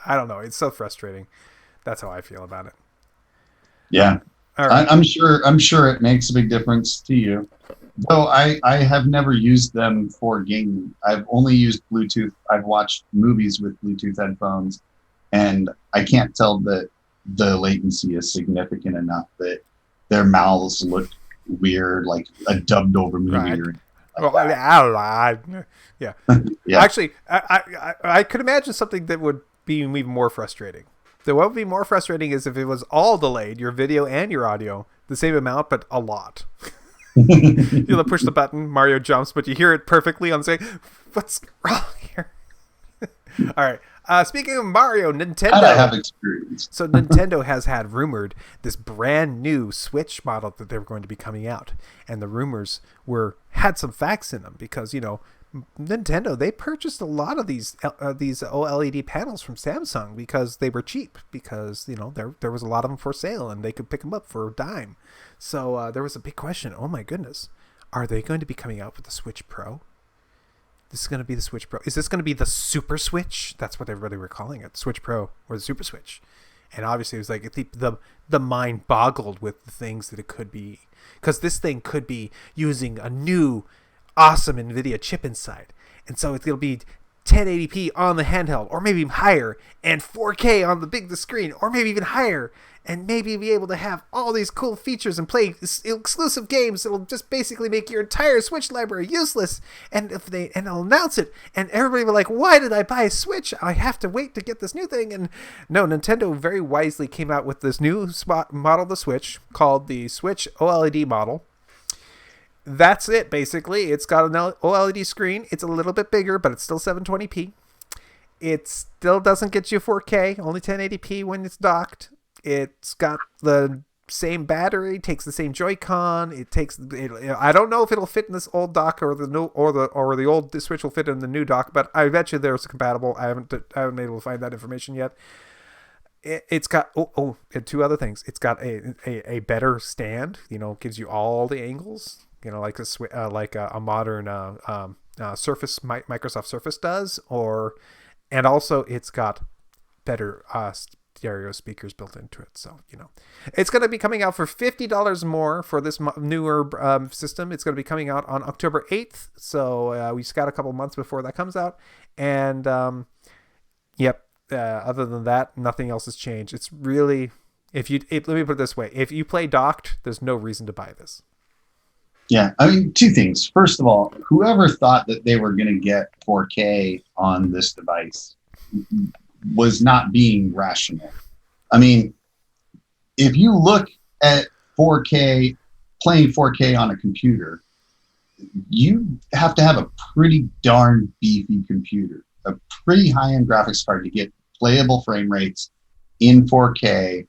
don't know. It's so frustrating. That's how I feel about it. Yeah, right. I'm sure it makes a big difference to you. Though I have never used them for gaming. I've only used Bluetooth. I've watched movies with Bluetooth headphones, and I can't tell that the latency is significant enough that their mouths look weird, like a dubbed over movie. Right. Yeah. Yeah. Actually, I could imagine something that would be even more frustrating. What would be more frustrating is if it was all delayed, your video and your audio, the same amount, but a lot. You'll push the button, Mario jumps, but you hear it perfectly on the screen. What's wrong here? All right. Speaking of Mario, Nintendo. I have experience. So Nintendo has had rumored this brand new Switch model that they were going to be coming out, and the rumors had some facts in them because Nintendo, they purchased a lot of these OLED panels from Samsung because they were cheap, because there was a lot of them for sale and they could pick them up for a dime. So there was a big question. Oh my goodness, are they going to be coming out with the Switch Pro? This is going to be the Switch Pro. Is this going to be the Super Switch? That's what everybody were calling it, Switch Pro or the Super Switch. And obviously it was like the mind boggled with the things that it could be, because this thing could be using a new awesome NVIDIA chip inside. And so it'll be 1080p on the handheld, or maybe higher, and 4K on the screen, or maybe even higher, and maybe be able to have all these cool features and play exclusive games that'll just basically make your entire Switch library useless. And they'll announce it, and everybody will be like, why did I buy a Switch? I have to wait to get this new thing. And no, Nintendo very wisely came out with this new model of the Switch called the Switch OLED model. That's it, basically. It's got an OLED screen. It's a little bit bigger, but it's still 720p. It still doesn't get you 4K, only 1080p when it's docked. It's got the same battery, takes the same Joy-Con. I don't know if it'll fit in this old dock or the old Switch will fit in the new dock, but I bet you there's compatible. I haven't been able to find that information yet. It's got and two other things. It's got a better stand. Gives you all the angles. Like a modern Surface, Microsoft Surface does, and also it's got better stereo speakers built into it. So it's going to be coming out for $50 more for this newer system. It's going to be coming out on October 8th. So we just got a couple months before that comes out, and other than that, nothing else has changed. It's really, let me put it this way: if you play docked, there's no reason to buy this. Yeah, I mean, two things. First of all, whoever thought that they were going to get 4K on this device was not being rational. I mean, if you look at 4K, playing 4K on a computer, you have to have a pretty darn beefy computer, a pretty high-end graphics card to get playable frame rates in 4K.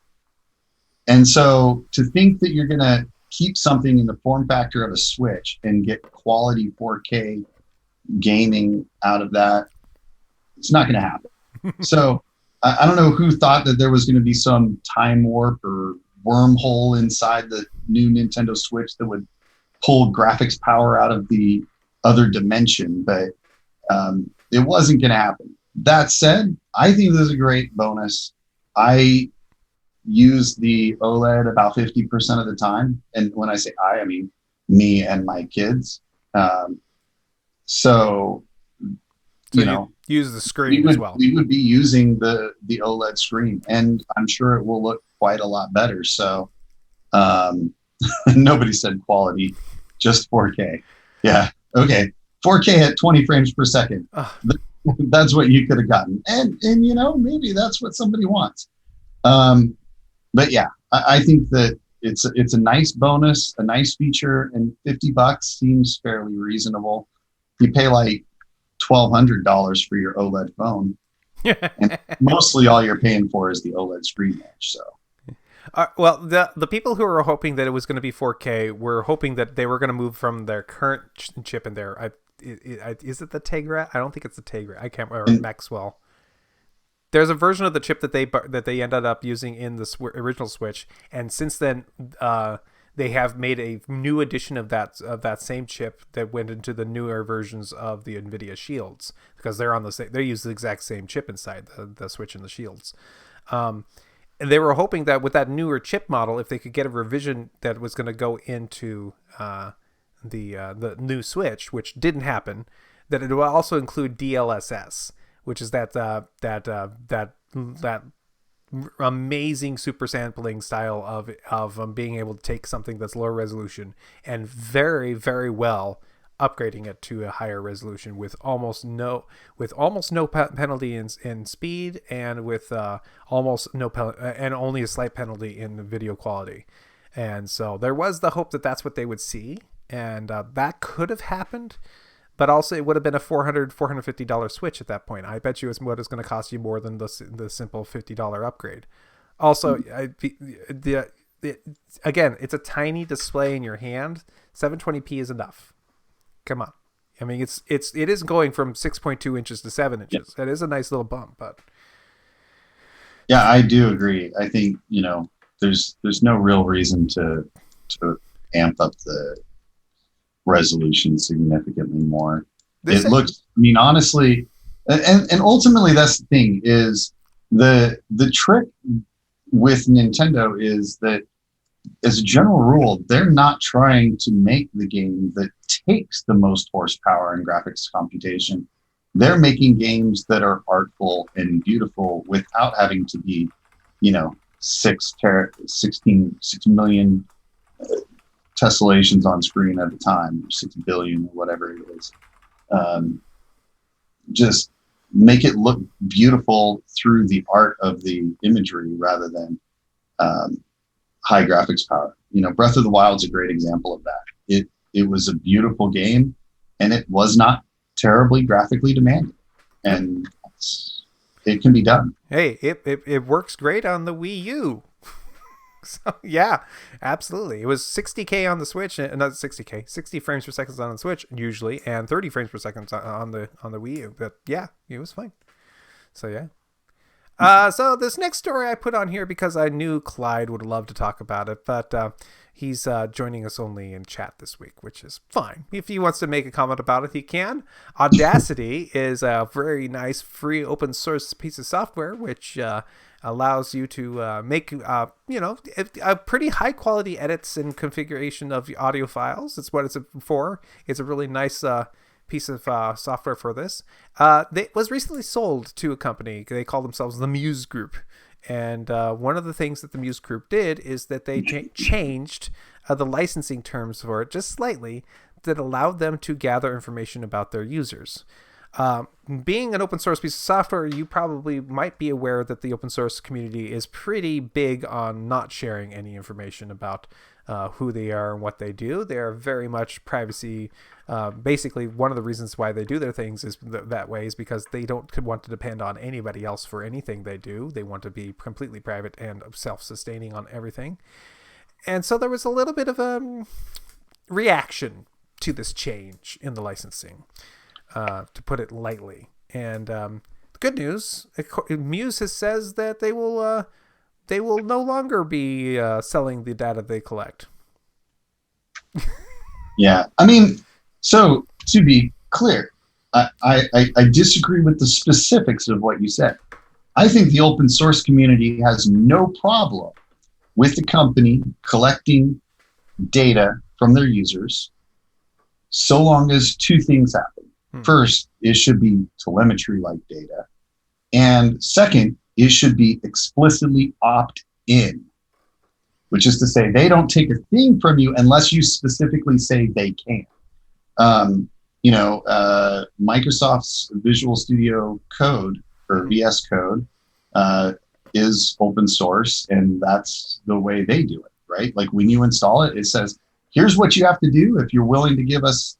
And so to think that you're going to keep something in the form factor of a Switch and get quality 4K gaming out of that, it's not going to happen. So I don't know who thought that there was going to be some time warp or wormhole inside the new Nintendo Switch that would pull graphics power out of the other dimension, but it wasn't going to happen. That said, I think this is a great bonus. I use the OLED about 50% of the time. And when I say I mean me and my kids. Um, so, So you you know, use the screen as well. we would be using the OLED screen, and I'm sure it will look quite a lot better. So, um, nobody said quality, just 4K. Yeah. Okay. 4K at 20 frames per second. Ugh. That's what you could have gotten. And maybe that's what somebody wants. Um, but yeah, I think that it's a nice bonus, a nice feature, and $50 seems fairly reasonable. You pay like $1,200 for your OLED phone, and mostly all you're paying for is the OLED screen edge. So Well, the people who were hoping that it was going to be 4K were hoping that they were going to move from their current chip in there. Is it the Tegra? I don't think it's the Tegra. I can't remember. Maxwell. There's a version of the chip that they ended up using in the original Switch, and since then, they have made a new edition of that same chip that went into the newer versions of the NVIDIA Shields, because they use the exact same chip inside the Switch and the Shields. And they were hoping that with that newer chip model, if they could get a revision that was going to go into the new Switch, which didn't happen, that it will also include DLSS, which is that amazing super sampling style of being able to take something that's low resolution and very, very well upgrading it to a higher resolution with almost no penalty in speed, and with almost no and only a slight penalty in the video quality. And so there was the hope that that's what they would see, and that could have happened. But also, it would have been a $450 Switch at that point. I bet you it's what is going to cost you more than the simple $50 upgrade. Also, again, it's a tiny display in your hand. 720p is enough. Come on. I mean, it is going from 6.2 inches to 7 inches. That is a nice little bump, but yeah, I do agree. I think there's no real reason to amp up the resolution significantly more. It looks, I mean, honestly, and ultimately that's the thing, is the trick with Nintendo is that, as a general rule, they're not trying to make the game that takes the most horsepower in graphics computation. They're making games that are artful and beautiful without having to be, 6 million tessellations on screen at a time, 6 billion or whatever it is. Just make it look beautiful through the art of the imagery rather than high graphics power. Breath of the Wild is a great example of that. It was a beautiful game, and it was not terribly graphically demanding, and it can be done. Hey, it works great on the Wii U. So yeah, absolutely. It was 60K on the Switch, not 60K, 60 frames per second on the Switch usually, and 30 frames per second on the Wii U. But yeah, it was fine. So yeah. So this next story I put on here because I knew Clyde would love to talk about it, but he's joining us only in chat this week, which is fine. If he wants to make a comment about it, he can. Audacity is a very nice free open source piece of software which allows you to make a pretty high quality edits and configuration of audio files. It's what it's for. It's a really nice piece of software for this. It was recently sold to a company. They call themselves the Muse Group. And one of the things that the Muse Group did is that they changed the licensing terms for it just slightly that allowed them to gather information about their users. Being an open source piece of software, you probably might be aware that the open source community is pretty big on not sharing any information about who they are and what they do. They are very much privacy. Basically, one of the reasons why they do their things is that way is because they don't want to depend on anybody else for anything they do. They want to be completely private and self-sustaining on everything. And so there was a little bit of a reaction to this change in the licensing, to put it lightly. And Good news. Muse says that they will no longer be selling the data they collect. Yeah, I mean, so to be clear, I disagree with the specifics of what you said. I think the open source community has no problem with the company collecting data from their users, so long as two things happen. First, it should be telemetry-like data. And second, it should be explicitly opt-in, which is to say they don't take a thing from you unless you specifically say they can. Microsoft's Visual Studio Code, or VS Code, is open source, and that's the way they do it, right? Like when you install it, it says, here's what you have to do if you're willing to give us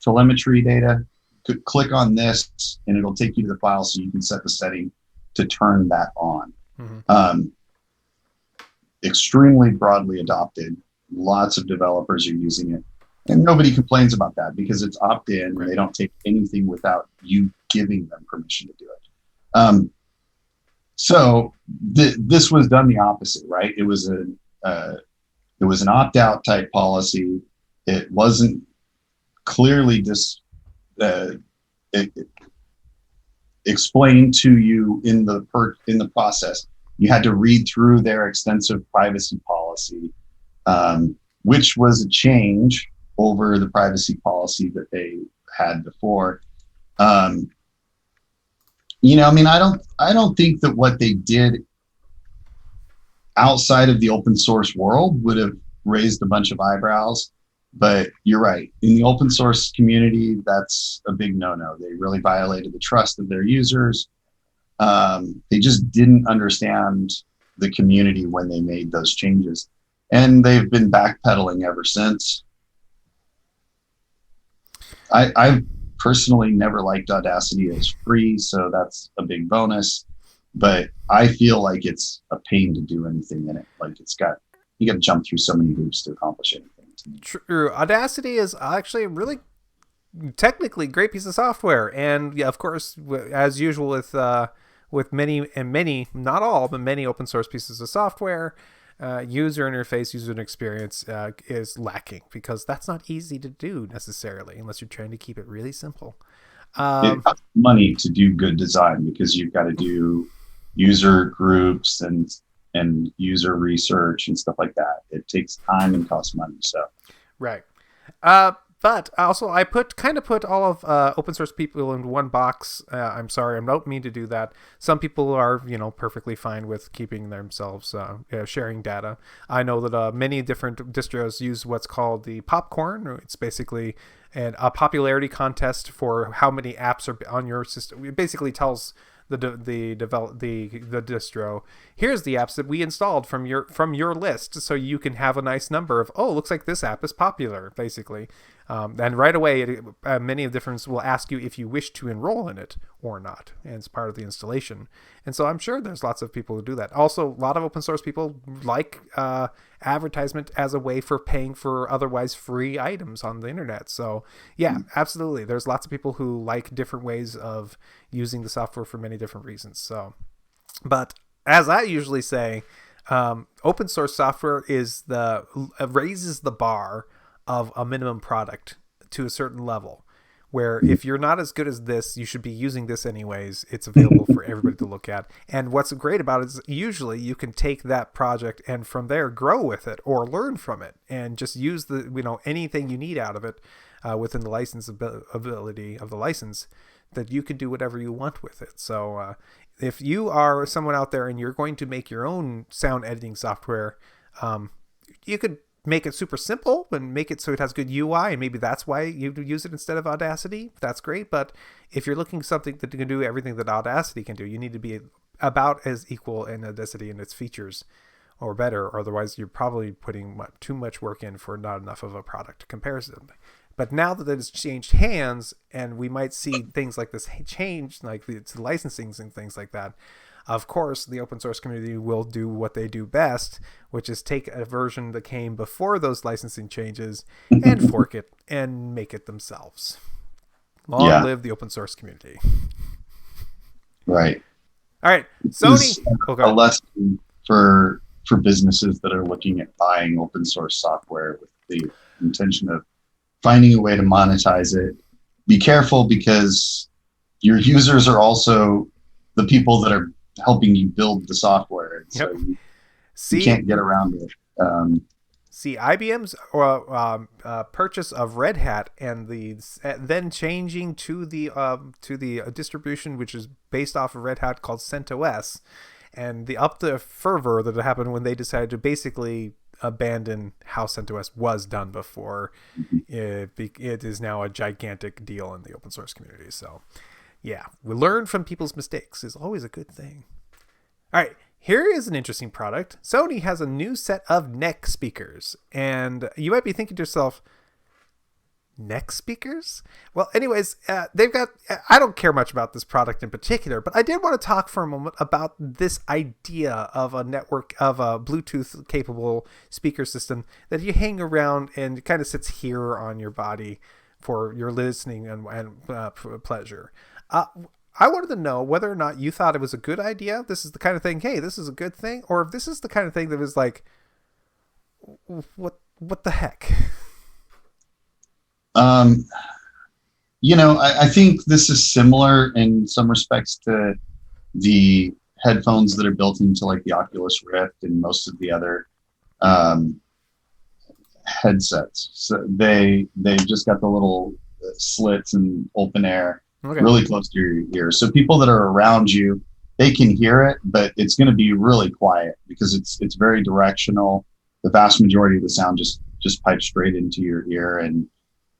telemetry data. Click on this, and it'll take you to the file, so you can set the setting to turn that on. Extremely broadly adopted. Lots of developers are using it, and nobody complains about that because it's opt-in. Right. They don't take anything without you giving them permission to do it. So this was done the opposite, right? It was an opt-out type policy. It wasn't clearly explained to you in the process. You had to read through their extensive privacy policy, which was a change over the privacy policy that they had before. I don't think that what they did outside of the open source world would have raised a bunch of eyebrows. But you're right. In the open source community, that's a big no-no. They really violated the trust of their users. They just didn't understand the community when they made those changes. And they've been backpedaling ever since. I've personally never liked Audacity as free, so that's a big bonus. But I feel like it's a pain to do anything in it. Like you got to jump through so many hoops to accomplish anything. True. Audacity is actually a really technically great piece of software, and yeah, of course, as usual with many, not all, but many open source pieces of software, user interface, user experience is lacking because that's not easy to do necessarily unless you're trying to keep it really simple. It costs money to do good design because you've got to do user groups and user research and stuff like that. It takes time and costs money. So, right. But also, I put all of open source people in one box. I'm sorry, I don't mean to do that. Some people are, perfectly fine with keeping themselves sharing data. I know that many different distros use what's called the popcorn. It's basically a popularity contest for how many apps are on your system. It basically tells the distro, here's the apps that we installed from your list, so you can have a nice number of, looks like this app is popular, basically. And right away, many of the different will ask you if you wish to enroll in it or not, and it's part of the installation. And so I'm sure there's lots of people who do that. Also, a lot of open source people like advertisement as a way for paying for otherwise free items on the internet. So yeah, absolutely. There's lots of people who like different ways of using the software for many different reasons. So, but as I usually say, open source software raises the bar of a minimum product to a certain level, where if you're not as good as this, you should be using this anyways. It's available for everybody to look at. And what's great about it is usually you can take that project and from there grow with it or learn from it and just use anything you need out of it within the license ability of the license, that you can do whatever you want with it. So if you are someone out there and you're going to make your own sound editing software, you could make it super simple and make it so it has good UI, and maybe that's why you use it instead of Audacity. That's great. But if you're looking for something that can do everything that Audacity can do, you need to be about as equal in Audacity and its features or better, or otherwise you're probably putting too much work in for not enough of a product comparison. But now that it's changed hands, and we might see things like this change, like the licensing and things like that, of course, the open source community will do what they do best, which is take a version that came before those licensing changes and fork it and make it themselves. Long Yeah. live the open source community. Right. All right, This Sony. is Oh, go a ahead. lesson for businesses that are looking at buying open source software with the intention of finding a way to monetize it. Be careful, because your users are also the people that are helping you build the software, and so Yep. you See, can't get around it. IBM's purchase of Red Hat and then changing to the distribution which is based off of Red Hat called CentOS, and the fervor that happened when they decided to basically abandon how CentOS was done before. It is now a gigantic deal in the open source community. So, yeah, we learn from people's mistakes is always a good thing. All right, here is an interesting product. Sony has a new set of neck speakers, and you might be thinking to yourself, neck speakers? Well, anyways, they've got, I don't care much about this product in particular, but I did want to talk for a moment about this idea of a network, of a Bluetooth capable speaker system that you hang around and it kind of sits here on your body for your listening and pleasure. I wanted to know whether or not you thought it was a good idea. This is the kind of thing, hey, this is a good thing, or if this is the kind of thing that was like, what the heck? I think this is similar in some respects to the headphones that are built into like the Oculus Rift and most of the other headsets. So they've just got the little slits and open air really close to your ear. So people that are around you, they can hear it, but it's going to be really quiet because it's very directional. The vast majority of the sound just pipes straight into your ear and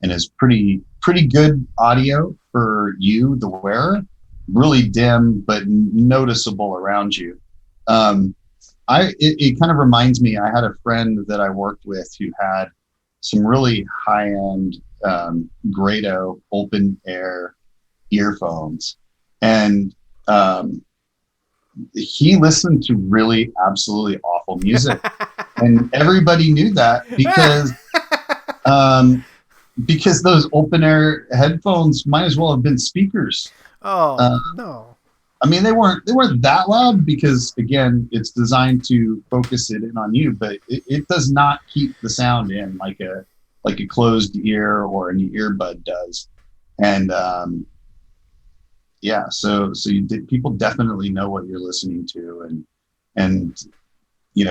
is pretty good audio for you, the wearer. Really dim, but noticeable around you. It kind of reminds me, I had a friend that I worked with who had some really high-end Grado open air earphones, and he listened to really absolutely awful music, and everybody knew that because those open air headphones might as well have been speakers. Oh, no. I mean, they weren't that loud because, again, it's designed to focus it in on you, but it does not keep the sound in like a closed ear or an earbud does. And so people definitely know what you're listening to, and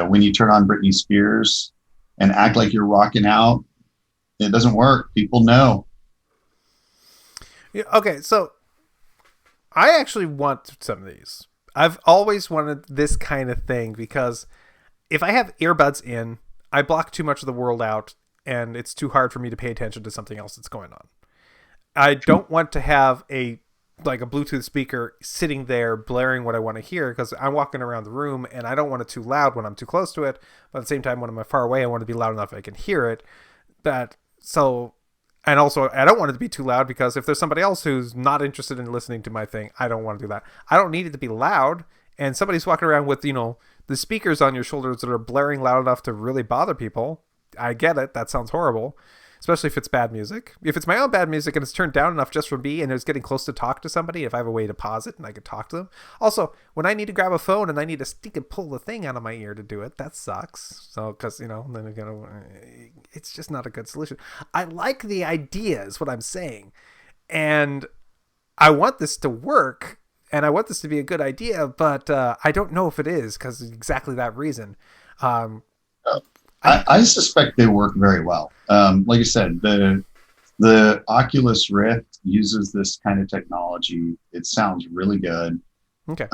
when you turn on Britney Spears and act like you're rocking out, it doesn't work. People know. Yeah, okay, so I actually want some of these. I've always wanted this kind of thing because if I have earbuds in, I block too much of the world out and it's too hard for me to pay attention to something else that's going on. I don't want to have a Bluetooth speaker sitting there blaring what I want to hear because I'm walking around the room and I don't want it too loud when I'm too close to it. But at the same time, when I'm far away, I want to be loud enough I can hear it. And also, I don't want it to be too loud because if there's somebody else who's not interested in listening to my thing, I don't want to do that. I don't need it to be loud. And somebody's walking around with, the speakers on your shoulders that are blaring loud enough to really bother people. I get it. That sounds horrible, especially if it's bad music. If it's my own bad music and it's turned down enough just for me and it's getting close to talk to somebody, if I have a way to pause it and I can talk to them. Also, when I need to grab a phone and I need to stick and pull the thing out of my ear to do it, that sucks. So, because, then it's just not a good solution. I like the idea is what I'm saying. And I want this to work and I want this to be a good idea, but I don't know if it is because of exactly that reason. I suspect they work very well. Like I said, the Oculus Rift uses this kind of technology. It sounds really good. Okay.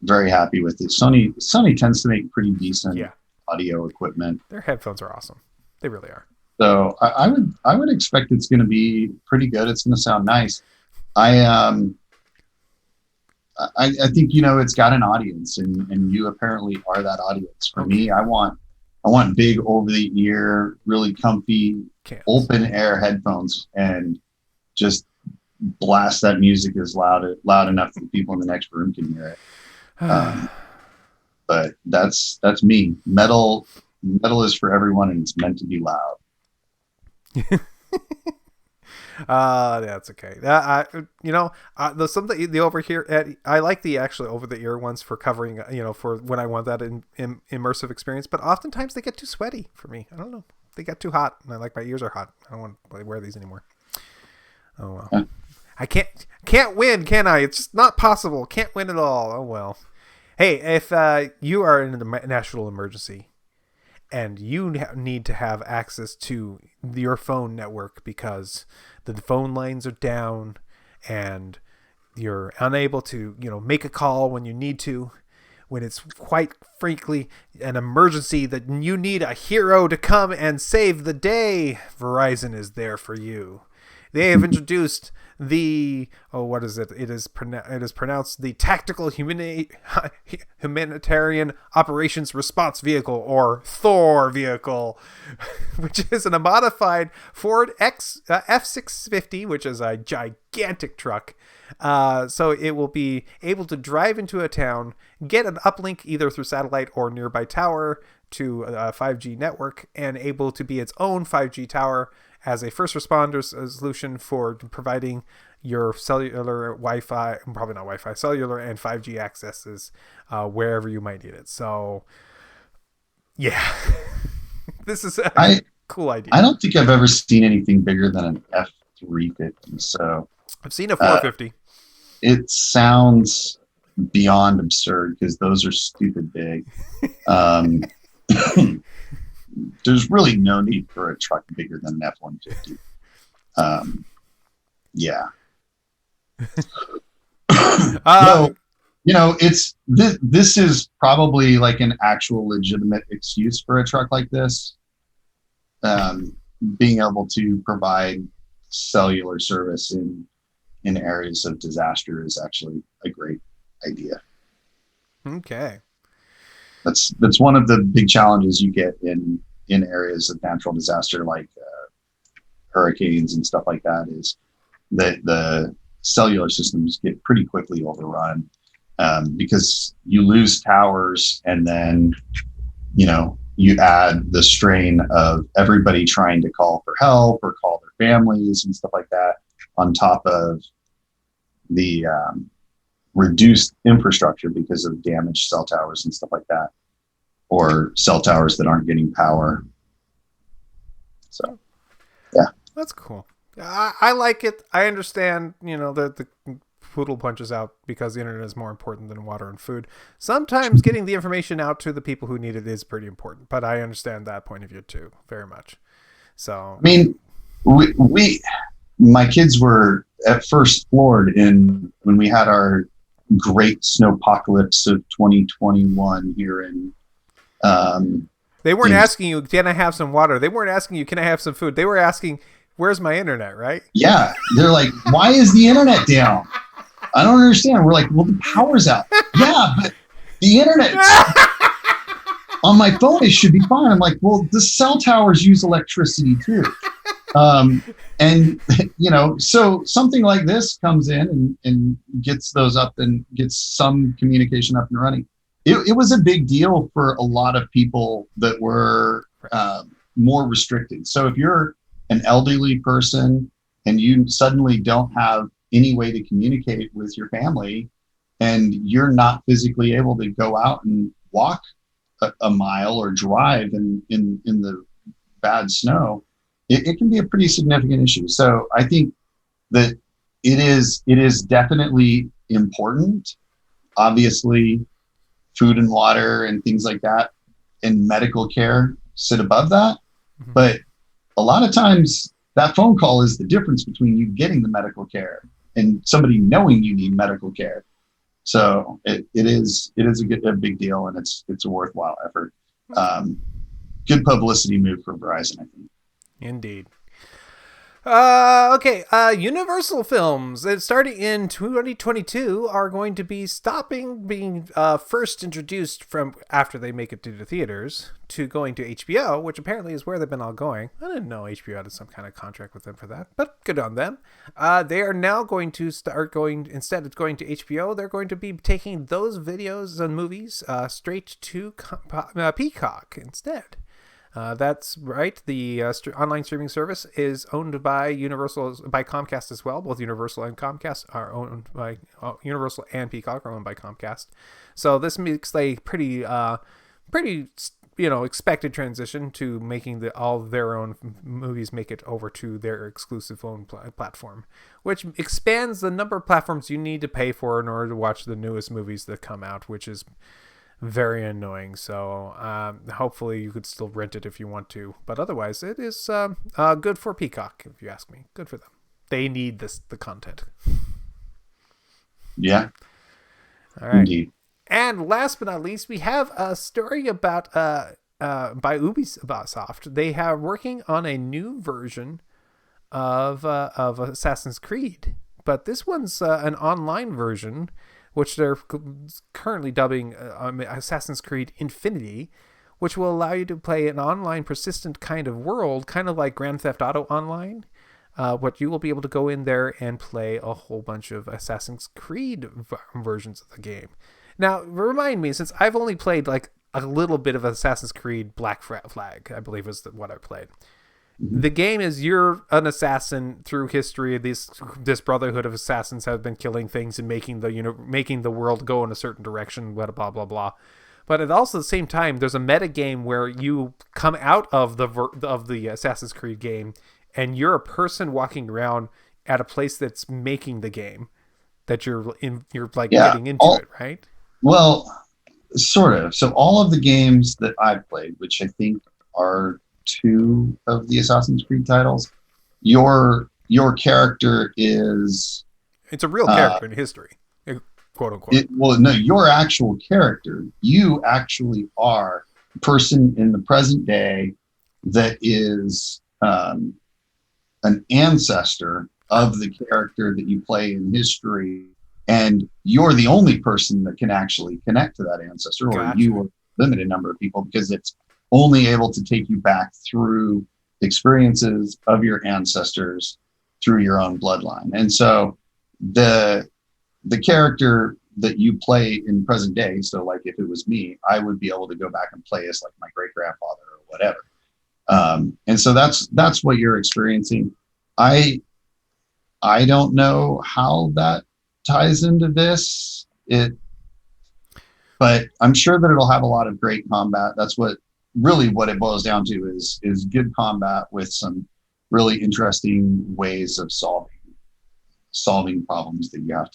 Very happy with it. Sony tends to make pretty decent audio equipment. Their headphones are awesome. They really are. So I would expect it's going to be pretty good. It's going to sound nice. I think it's got an audience, and you apparently are that audience. For me, I want big over the ear, really comfy, open air headphones, and just blast that music as loud enough that people in the next room can hear it. But that's me. Metal is for everyone, and it's meant to be loud. That's okay. The something the over here. I like the actually over the ear ones for covering. For when I want that in immersive experience. But oftentimes they get too sweaty for me. I don't know. They get too hot. And my ears are hot. I don't want to wear these anymore. Oh well. Yeah. I can't win, can I? It's just not possible. Can't win at all. Oh well. Hey, if you are in a national emergency and you need to have access to your phone network because the phone lines are down and you're unable to, make a call when you need to, when it's quite frankly an emergency that you need a hero to come and save the day, Verizon is there for you. They have introduced what is it? It is pronounced the Tactical Humanitarian Operations Response Vehicle, or Thor vehicle, which is a modified Ford F-650, which is a gigantic truck. So it will be able to drive into a town, get an uplink either through satellite or nearby tower to a 5G network, and able to be its own 5G tower as a first responder solution for providing your cellular, Wi-Fi, probably not Wi-Fi, cellular and 5G accesses wherever you might need it. So, yeah, this is a cool idea. I don't think I've ever seen anything bigger than an F-350. So I've seen a 450. It sounds beyond absurd because those are stupid big. There's really no need for a truck bigger than an F-150. Yeah. This is probably like an actual legitimate excuse for a truck like this. Being able to provide cellular service in areas of disaster is actually a great idea. Okay. That's one of the big challenges you get in areas of natural disaster, like hurricanes and stuff like that, is that the cellular systems get pretty quickly overrun because you lose towers, and then you add the strain of everybody trying to call for help or call their families and stuff like that on top of the reduced infrastructure because of damaged cell towers and stuff like that, or cell towers that aren't getting power. So, yeah. That's cool. I like it. I understand, the poodle punches out because the internet is more important than water and food. Sometimes getting the information out to the people who need it is pretty important, but I understand that point of view too, very much. So, I mean, my kids were at first floored when we had our great snowpocalypse of 2021 here in. They weren't asking you, can I have some water? They weren't asking you, can I have some food? They were asking, where's my internet, right? Yeah. They're like, why is the internet down? I don't understand. We're like, well, the power's out. Yeah, but the internet on my phone, it should be fine. I'm like, well, the cell towers use electricity too. And, so something like this comes in and gets those up and gets some communication up and running. It was a big deal for a lot of people that were more restricted. So if you're an elderly person and you suddenly don't have any way to communicate with your family, and you're not physically able to go out and walk a mile or drive in the bad snow, it can be a pretty significant issue. So I think that it is definitely important. Obviously, food and water and things like that and medical care sit above that. Mm-hmm. But a lot of times that phone call is the difference between you getting the medical care and somebody knowing you need medical care. So it is a big deal, and it's a worthwhile effort. Good publicity move for Verizon, I think. Indeed. Okay. Universal films, starting in 2022, are going to be stopping being first introduced from after they make it to the theaters to going to HBO, which apparently is where they've been all going. I didn't know HBO had some kind of contract with them for that, but good on them. They are now going to start going, instead of going to HBO, they're going to be taking those videos and movies straight to Peacock instead. That's right. The online streaming service is owned by Comcast as well. Both Universal and Comcast are owned by Universal and Peacock are owned by Comcast. So this makes a pretty expected transition to making all their own movies make it over to their exclusive phone platform, which expands the number of platforms you need to pay for in order to watch the newest movies that come out, which is very annoying. So hopefully you could still rent it if you want to, but otherwise it is good for Peacock, if you ask me. Good for them. They need the content. Yeah. All right. Indeed. And last but not least, we have a story about by Ubisoft. They are working on a new version of Assassin's Creed, but this one's an online version, which they're currently dubbing Assassin's Creed Infinity, which will allow you to play an online persistent kind of world, kind of like Grand Theft Auto Online. What you will be able to go in there and play a whole bunch of Assassin's Creed versions of the game. Now, remind me, since I've only played like a little bit of Assassin's Creed Black Flag, I believe was what I played. The game is you're an assassin through history. This brotherhood of assassins have been killing things and making the world go in a certain direction. Blah blah blah blah. But at also the same time, there's a meta game where you come out of the Assassin's Creed game, and you're a person walking around at a place that's making the game that you're getting into it, right? Well, sort of. So all of the games that I've played, which I think are 2 of the Assassin's Creed titles, your character is... It's a real character in history, quote unquote. No, your actual character, you actually are a person in the present day that is an ancestor of the character that you play in history, and you're the only person that can actually connect to that ancestor, or you or a limited number of people, because it's only able to take you back through experiences of your ancestors through your own bloodline. And so the character that you play in present day, so like if it was me, I would be able to go back and play as like my great grandfather or whatever. And so that's what you're experiencing. I don't know how that ties into this, but I'm sure that it'll have a lot of great combat. That's what it boils down to is good combat with some really interesting ways of solving problems that you have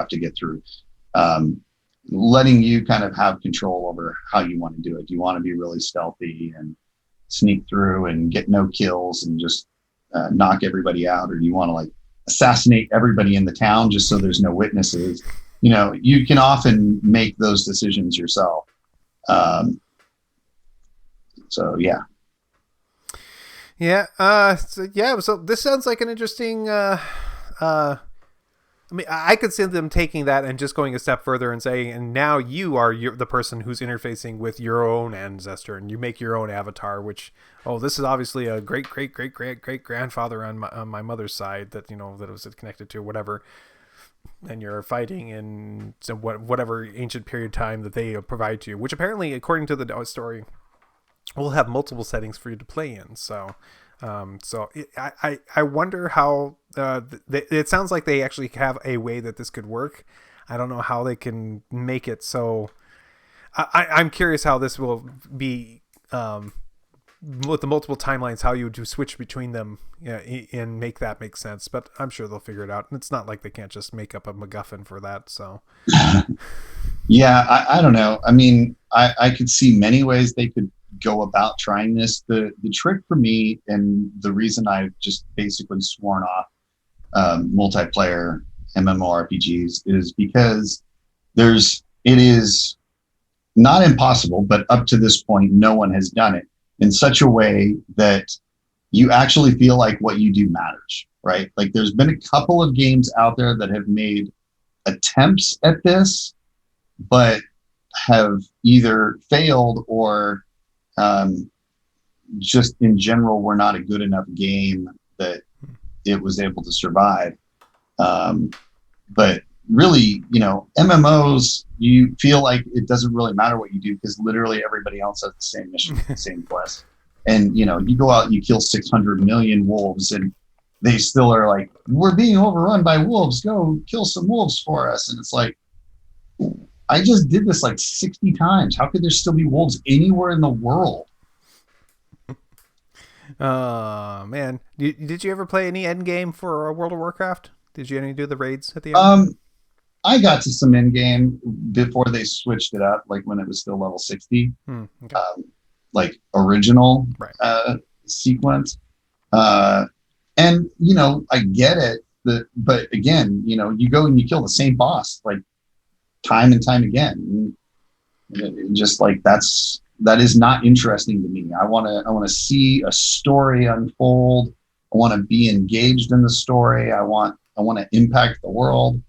to get through. Letting you kind of have control over how you want to do it. Do you want to be really stealthy and sneak through and get no kills and just knock everybody out, or do you want to like assassinate everybody in the town just so there's no witnesses? You can often make those decisions yourself. So yeah. So this sounds like an interesting. I mean, I could see them taking that and just going a step further and saying, and now you are the person who's interfacing with your own ancestor, and you make your own avatar. Which, this is obviously a great grandfather on my mother's side that that it was connected to, whatever. And you're fighting in whatever ancient period of time that they provide to you, which apparently, according to the story, will have multiple settings for you to play in. So, I wonder how it sounds like they actually have a way that this could work. I don't know how they can make it so. I'm curious how this will be with the multiple timelines, how you would switch between them and make that make sense. But I'm sure they'll figure it out. And it's not like they can't just make up a MacGuffin for that. So, yeah, I don't know. I mean, I could see many ways they could go about trying this. The trick for me, and the reason I've just basically sworn off multiplayer MMORPGs, is because it is not impossible, but up to this point, no one has done it in such a way that you actually feel like what you do matters, right? Like there's been a couple of games out there that have made attempts at this, but have either failed or just in general were not a good enough game that it was able to survive. But really, MMOs, you feel like it doesn't really matter what you do because literally everybody else has the same mission, the same quest. And you go out and you kill 600 million wolves, and they still are like, we're being overrun by wolves. Go kill some wolves for us. And it's like, I just did this like 60 times. How could there still be wolves anywhere in the world? Oh man, did you ever play any end game for World of Warcraft? Did you any do the raids at the end? I got to some end game before they switched it up, like when it was still level 60, Okay. like original Right. Sequence. And I get it, but again, you go and you kill the same boss like time and time again. Just like that is not interesting to me. I want to see a story unfold. I want to be engaged in the story. I want to impact the world.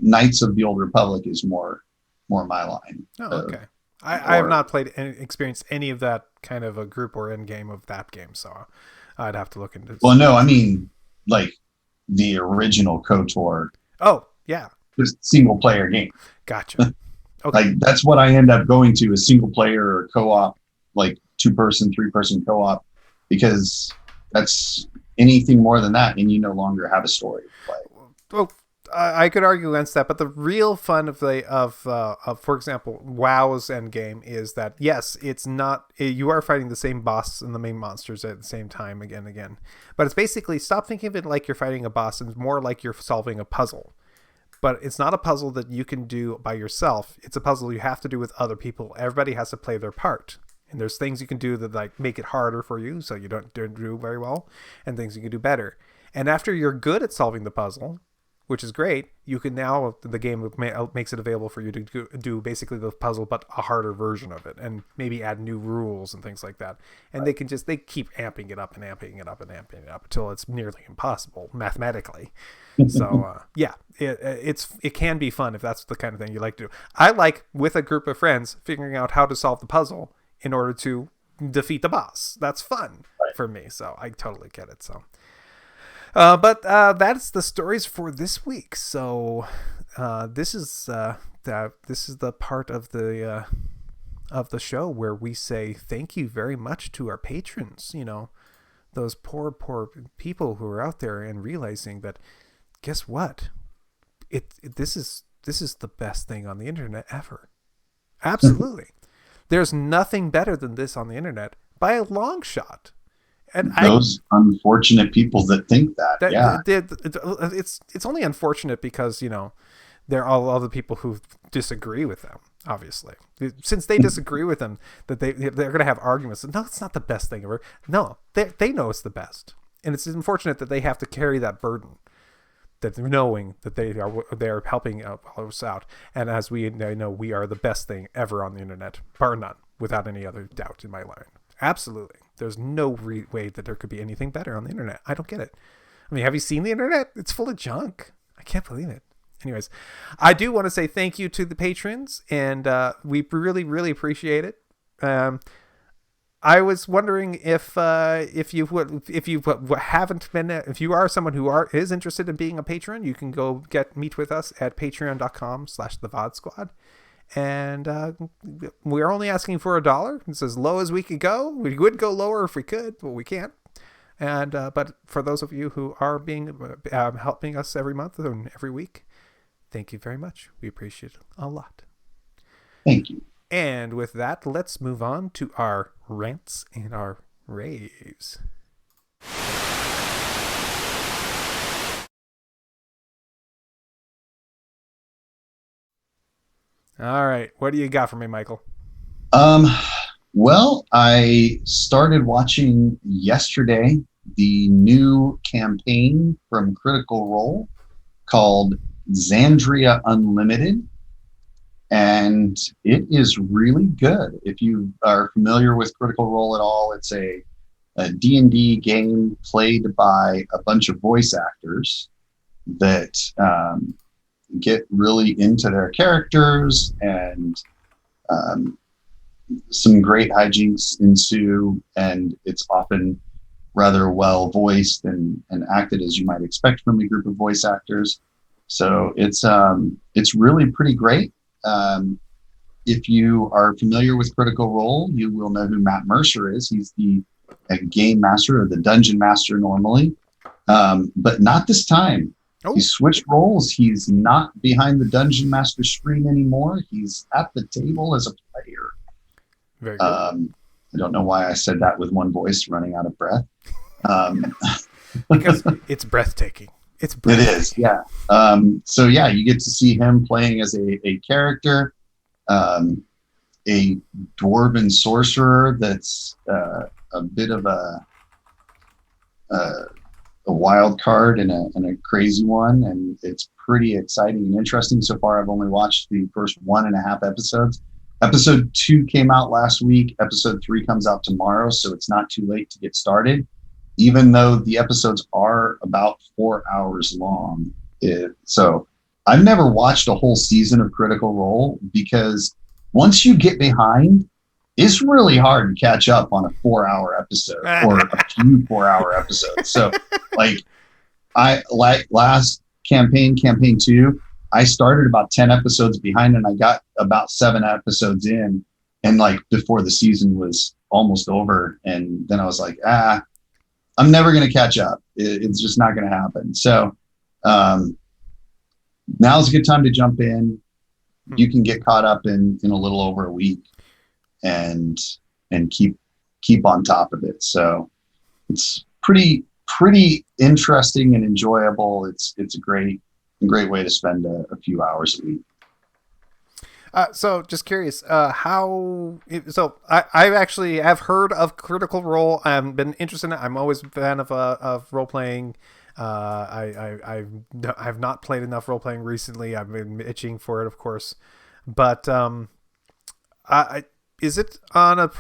Knights of the Old Republic is more my line. Oh, okay. I have not experienced any of that kind of a group or end game of that game, so I'd have to look into. Well, no, I mean like the original KOTOR. Oh, yeah. Just single player game. Gotcha. Okay. Like that's what I end up going to, is single player or co-op, like 2-person, 3-person co-op, because that's anything more than that, and you no longer have a story to play. Well, I could argue against that, but the real fun of for example, WoW's endgame is that yes, it's not, you are fighting the same boss and the main monsters at the same time again and again, but it's basically, stop thinking of it like you're fighting a boss, and more like you're solving a puzzle. But it's not a puzzle that you can do by yourself. It's a puzzle you have to do with other people. Everybody has to play their part. And there's things you can do that like make it harder for you, so you don't do very well, and things you can do better. And after you're good at solving the puzzle, which is great, you can now, the game makes it available for you to do basically the puzzle, but a harder version of it, and maybe add new rules and things like that. And they keep amping it up and amping it up and amping it up until it's nearly impossible mathematically. So yeah, it can be fun if that's the kind of thing you like to do. I like, with a group of friends, figuring out how to solve the puzzle in order to defeat the boss. That's fun for me, so I totally get it. So but that's the stories for this week. So this is the part of the show where we say thank you very much to our patrons. Those poor people who are out there and realizing that, guess what? This is the best thing on the internet ever. Absolutely. There's nothing better than this on the internet by a long shot. And those unfortunate people that think that yeah. It's only unfortunate because, there are all other people who disagree with them, obviously. Since they disagree with them, that they're going to have arguments. No, it's not the best thing ever. No, they know it's the best. And it's unfortunate that they have to carry that burden, that knowing that they are helping us out. And as we know, we are the best thing ever on the internet, bar none, without any other doubt in my mind. Absolutely. There's no way that there could be anything better on the internet. I don't get it. I mean, have you seen the internet? It's full of junk. I can't believe it. Anyways, I do want to say thank you to the patrons, and we really, really appreciate it. I was wondering if you are someone who is interested in being a patron, you can go meet with us at patreon.com/thevodsquad. And we're only asking for $1. It's as low as we could go. We would go lower if we could, but we can't. And but for those of you who are helping us every month and every week, thank you very much. We appreciate it a lot. Thank you. And with that, let's move on to our rants and our raves. All right. What do you got for me, Michael? Well, I started watching yesterday the new campaign from Critical Role called Xandria Unlimited, and it is really good. If you are familiar with Critical Role at all, it's a D&D game played by a bunch of voice actors that get really into their characters, and some great hijinks ensue, and it's often rather well voiced and acted as you might expect from a group of voice actors. So it's really pretty great. if you are familiar with Critical Role, you will know who Matt Mercer is. He's the game master or the dungeon master normally, but not this time. He Oh, switched roles. He's not behind the dungeon master screen anymore. He's at the table as a player. very good. I don't know why I said that with one voice, running out of breath. Um, Because it's breathtaking. It's it breathtaking. is, yeah. So yeah, you get to see him playing as a character, a dwarven sorcerer that's a bit of a wild card and a crazy one, and it's pretty exciting and interesting. So far, I've only watched the first 1.5 episodes. Episode 2 came out last week. Episode 3 comes out tomorrow, so it's not too late to get started. Even though the episodes are about 4 hours long, so I've never watched a whole season of Critical Role because once you get behind, it's really hard to catch up on a 4-hour episode or a few 4-hour episodes. So like I like last campaign 2, I started about 10 episodes behind and I got about 7 episodes in, and like before the season was almost over, and then I was like, I'm never going to catch up. It's just not going to happen. So now's a good time to jump in. You can get caught up in a little over a week and keep on top of it. So it's pretty interesting and enjoyable. It's a great way to spend a few hours a week. So just curious, I actually have heard of Critical Role. I've been interested in it. I'm always a fan of role playing. I've not played enough role playing recently. I've been itching for it, of course. But is it on a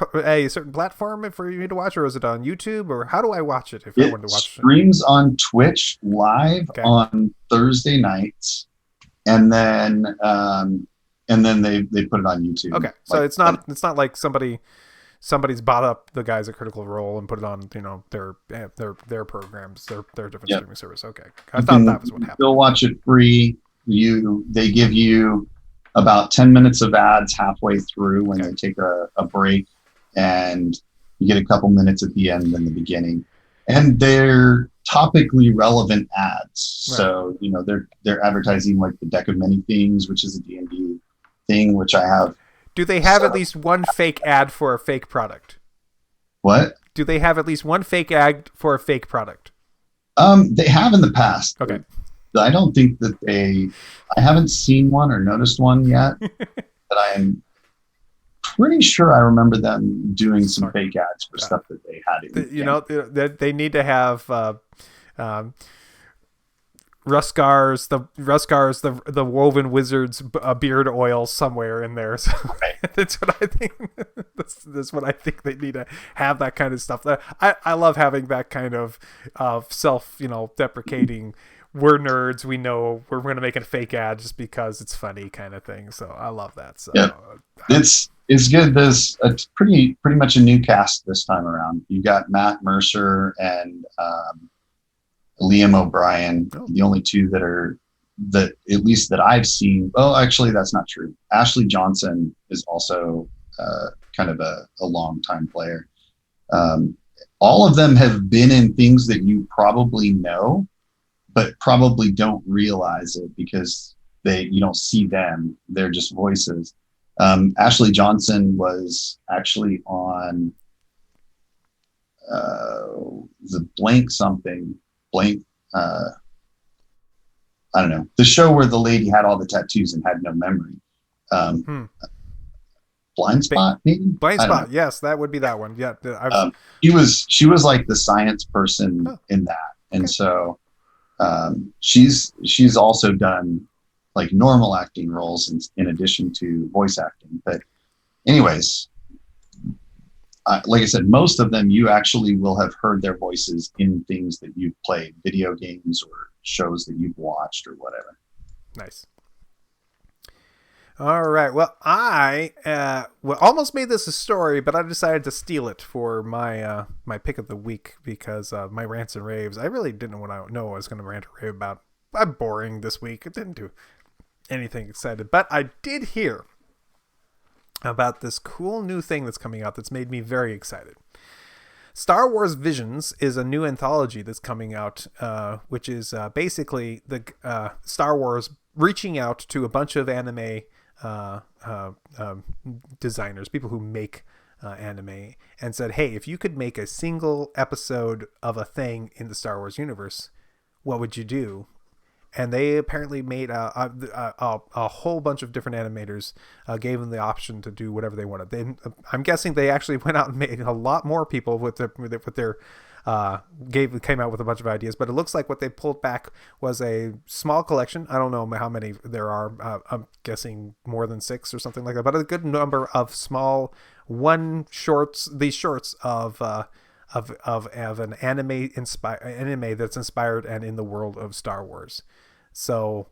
certain platform for you to watch, or is it on YouTube, or how do I watch it if I wanted to watch it? It streams on Twitch live on Thursday nights, and then they put it on YouTube. Okay, so it's not like somebody's bought up the guys at Critical Role and put it on their programs, their different streaming service. Okay, I thought that was what happened. They'll watch it free. They give you about 10 minutes of ads halfway through when they take a break, and you get a couple minutes at the end and the beginning, and they're topically relevant ads. Right. So they're advertising like the Deck of Many Things, which is a D&D thing, which I have. Do they have at least one fake ad for a fake product? What? Do they have at least one fake ad for a fake product? They have in the past. Okay. I don't think that I haven't seen one or noticed one yet, but I am pretty sure I remember them doing some fake ads for stuff that they had. They need to have Ruskar's the Woven Wizard's beard oil somewhere in there. So that's what I think. That's what I think they need to have, that kind of stuff. I love having that kind of self deprecating. We're nerds. We know we're going to make a fake ad just because it's funny, kind of thing. So I love that. So yeah, it's good. There's pretty much a new cast this time around. You got Matt Mercer and Liam O'Brien, the only two that at least that I've seen. Oh, actually, that's not true. Ashley Johnson is also kind of a long time player. All of them have been in things that you probably know, but probably don't realize it because you don't see them. They're just voices. Ashley Johnson was actually on the I don't know, the show where the lady had all the tattoos and had no memory. Blind Spot, maybe? Blind Spot, yes, that would be that one. Yeah, she was like the science person in that, and so she's also done like normal acting roles in addition to voice acting. But anyways, like I said, most of them you actually will have heard their voices in things that you've played, video games or shows that you've watched or whatever. Nice. All right. Well, I almost made this a story, but I decided to steal it for my my pick of the week because my rants and raves. I really didn't know what I was going to rant or rave about. I'm boring this week. I didn't do anything excited, but I did hear about this cool new thing that's coming out that's made me very excited. Star Wars Visions is a new anthology that's coming out, which is basically the Star Wars reaching out to a bunch of anime designers, people who make anime, and said, hey, if you could make a single episode of a thing in the Star Wars universe, what would you do? And they apparently made a whole bunch of different animators, gave them the option to do whatever they wanted. I'm guessing they actually went out and made a lot more people came out with a bunch of ideas. But it looks like what they pulled back was a small collection. I don't know how many there are. I'm guessing more than 6 or something like that. But a good number of small these shorts of an anime that's inspired and in the world of Star Wars. So,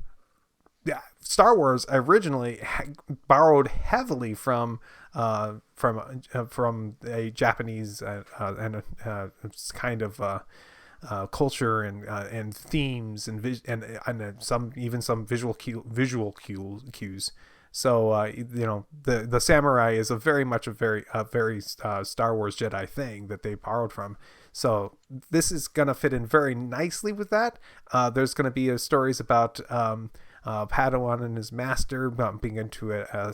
yeah, Star Wars originally borrowed heavily from a Japanese and kind of culture and themes and some visual cues. So the samurai is very much a very Star Wars Jedi thing that they borrowed from. So this is gonna fit in very nicely with that. There's gonna be stories about Padawan and his master bumping into a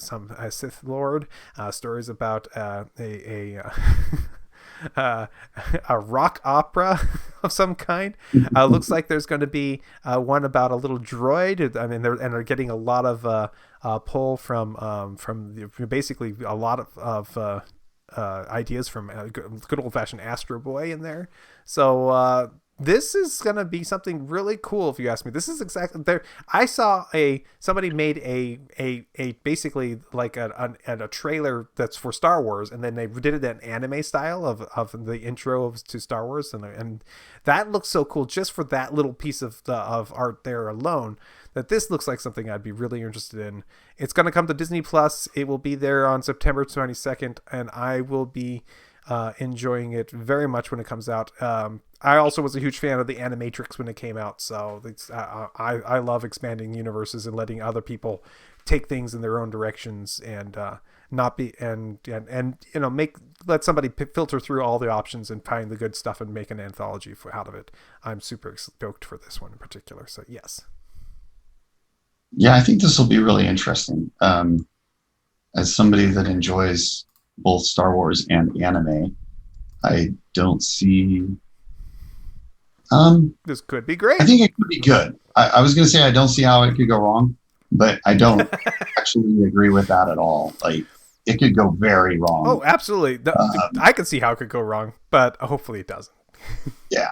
Sith Lord. Stories about a rock opera of some kind. Looks like there's going to be one about a little droid. I mean, they're getting a lot of pull from basically a lot of ideas from good old fashioned Astro Boy in there. So this is going to be something really cool, if you ask me. This is exactly there. I saw somebody made a basically like a trailer that's for Star Wars, and then they did it in anime style of the intro to Star Wars, and that looks so cool just for that little piece of art there alone. That this looks like something I'd be really interested in. It's going to come to Disney Plus. It will be there on September 22nd, and I will be enjoying it very much when it comes out. I also was a huge fan of the Animatrix when it came out, so I love expanding universes and letting other people take things in their own directions and not be and let somebody filter through all the options and find the good stuff and make an anthology out of it. I'm super stoked for this one in particular. So yes. Yeah, I think this will be really interesting. As somebody that enjoys both Star Wars and anime, I don't see. This could be great. I think it could be good. I was going to say I don't see how it could go wrong, but I don't actually agree with that at all. Like, it could go very wrong. Oh, absolutely. I can see how it could go wrong, but hopefully it doesn't. Yeah.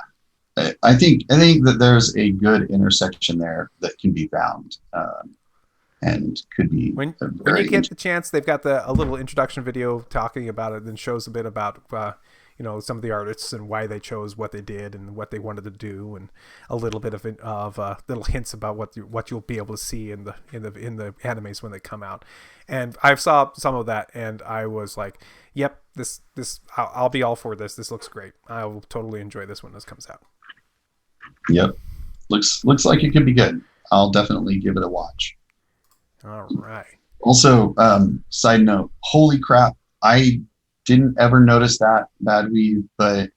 I think that there's a good intersection there that can be found, and could be when you get the chance. They've got a little introduction video talking about it, and shows a bit about some of the artists and why they chose what they did and what they wanted to do, and a little bit of little hints about what you'll be able to see in the animes when they come out. And I saw some of that, and I was like, "Yep, this I'll be all for this. This looks great. I will totally enjoy this when this comes out." Yep, looks like it could be good. I'll definitely give it a watch. All right. Also, side note, holy crap, I didn't ever notice that Bad Weave, but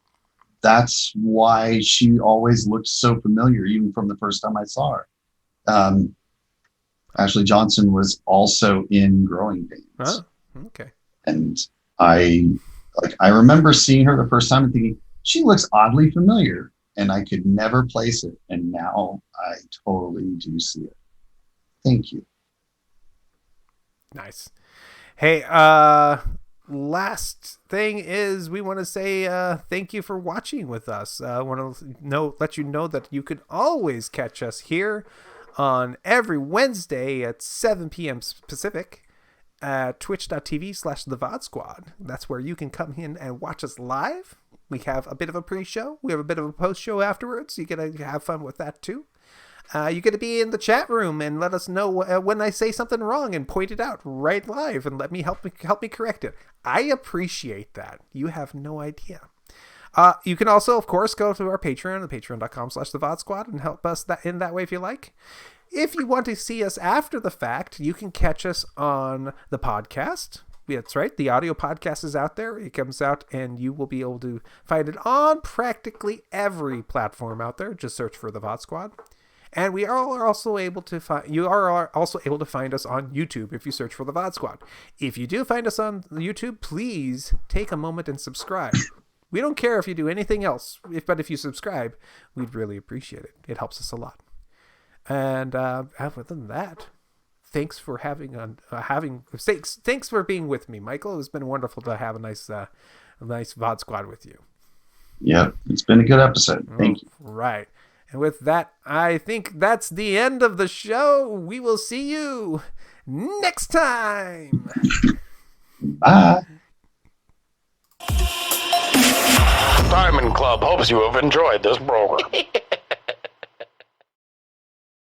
that's why she always looked so familiar, even from the first time I saw her. Ashley Johnson was also in Growing Pains. Oh, okay. And I remember seeing her the first time and thinking, she looks oddly familiar. And I could never place it. And now I totally do see it. Thank you. Nice. Hey, last thing is we want to say thank you for watching with us. I want to let you know that you can always catch us here on every Wednesday at 7 p.m. Pacific at twitch.tv/The VOD Squad. That's where you can come in and watch us live. We have a bit of a pre-show. We have a bit of a post-show afterwards. You get to have fun with that too. You get to be in the chat room and let us know when I say something wrong and point it out right live and let me help me correct it. I appreciate that. You have no idea. You can also, of course, go to our Patreon at patreon.com/The VOD Squad and help us in that way if you like. If you want to see us after the fact, you can catch us on the podcast. That's right. The audio podcast is out there. It comes out, and you will be able to find it on practically every platform out there. Just search for the VOD Squad. And we are also able to find us on YouTube if you search for the VOD Squad. If you do find us on YouTube, please take a moment and subscribe. We don't care if you do anything else, but if you subscribe, we'd really appreciate it. It helps us a lot. And other than that, thanks for thanks for being with me, Michael. It's been wonderful to have a nice VOD Squad with you. Yeah, it's been a good episode. Thank you. Right. And with that, I think that's the end of the show. We will see you next time. Bye. Diamond Club hopes you have enjoyed this program.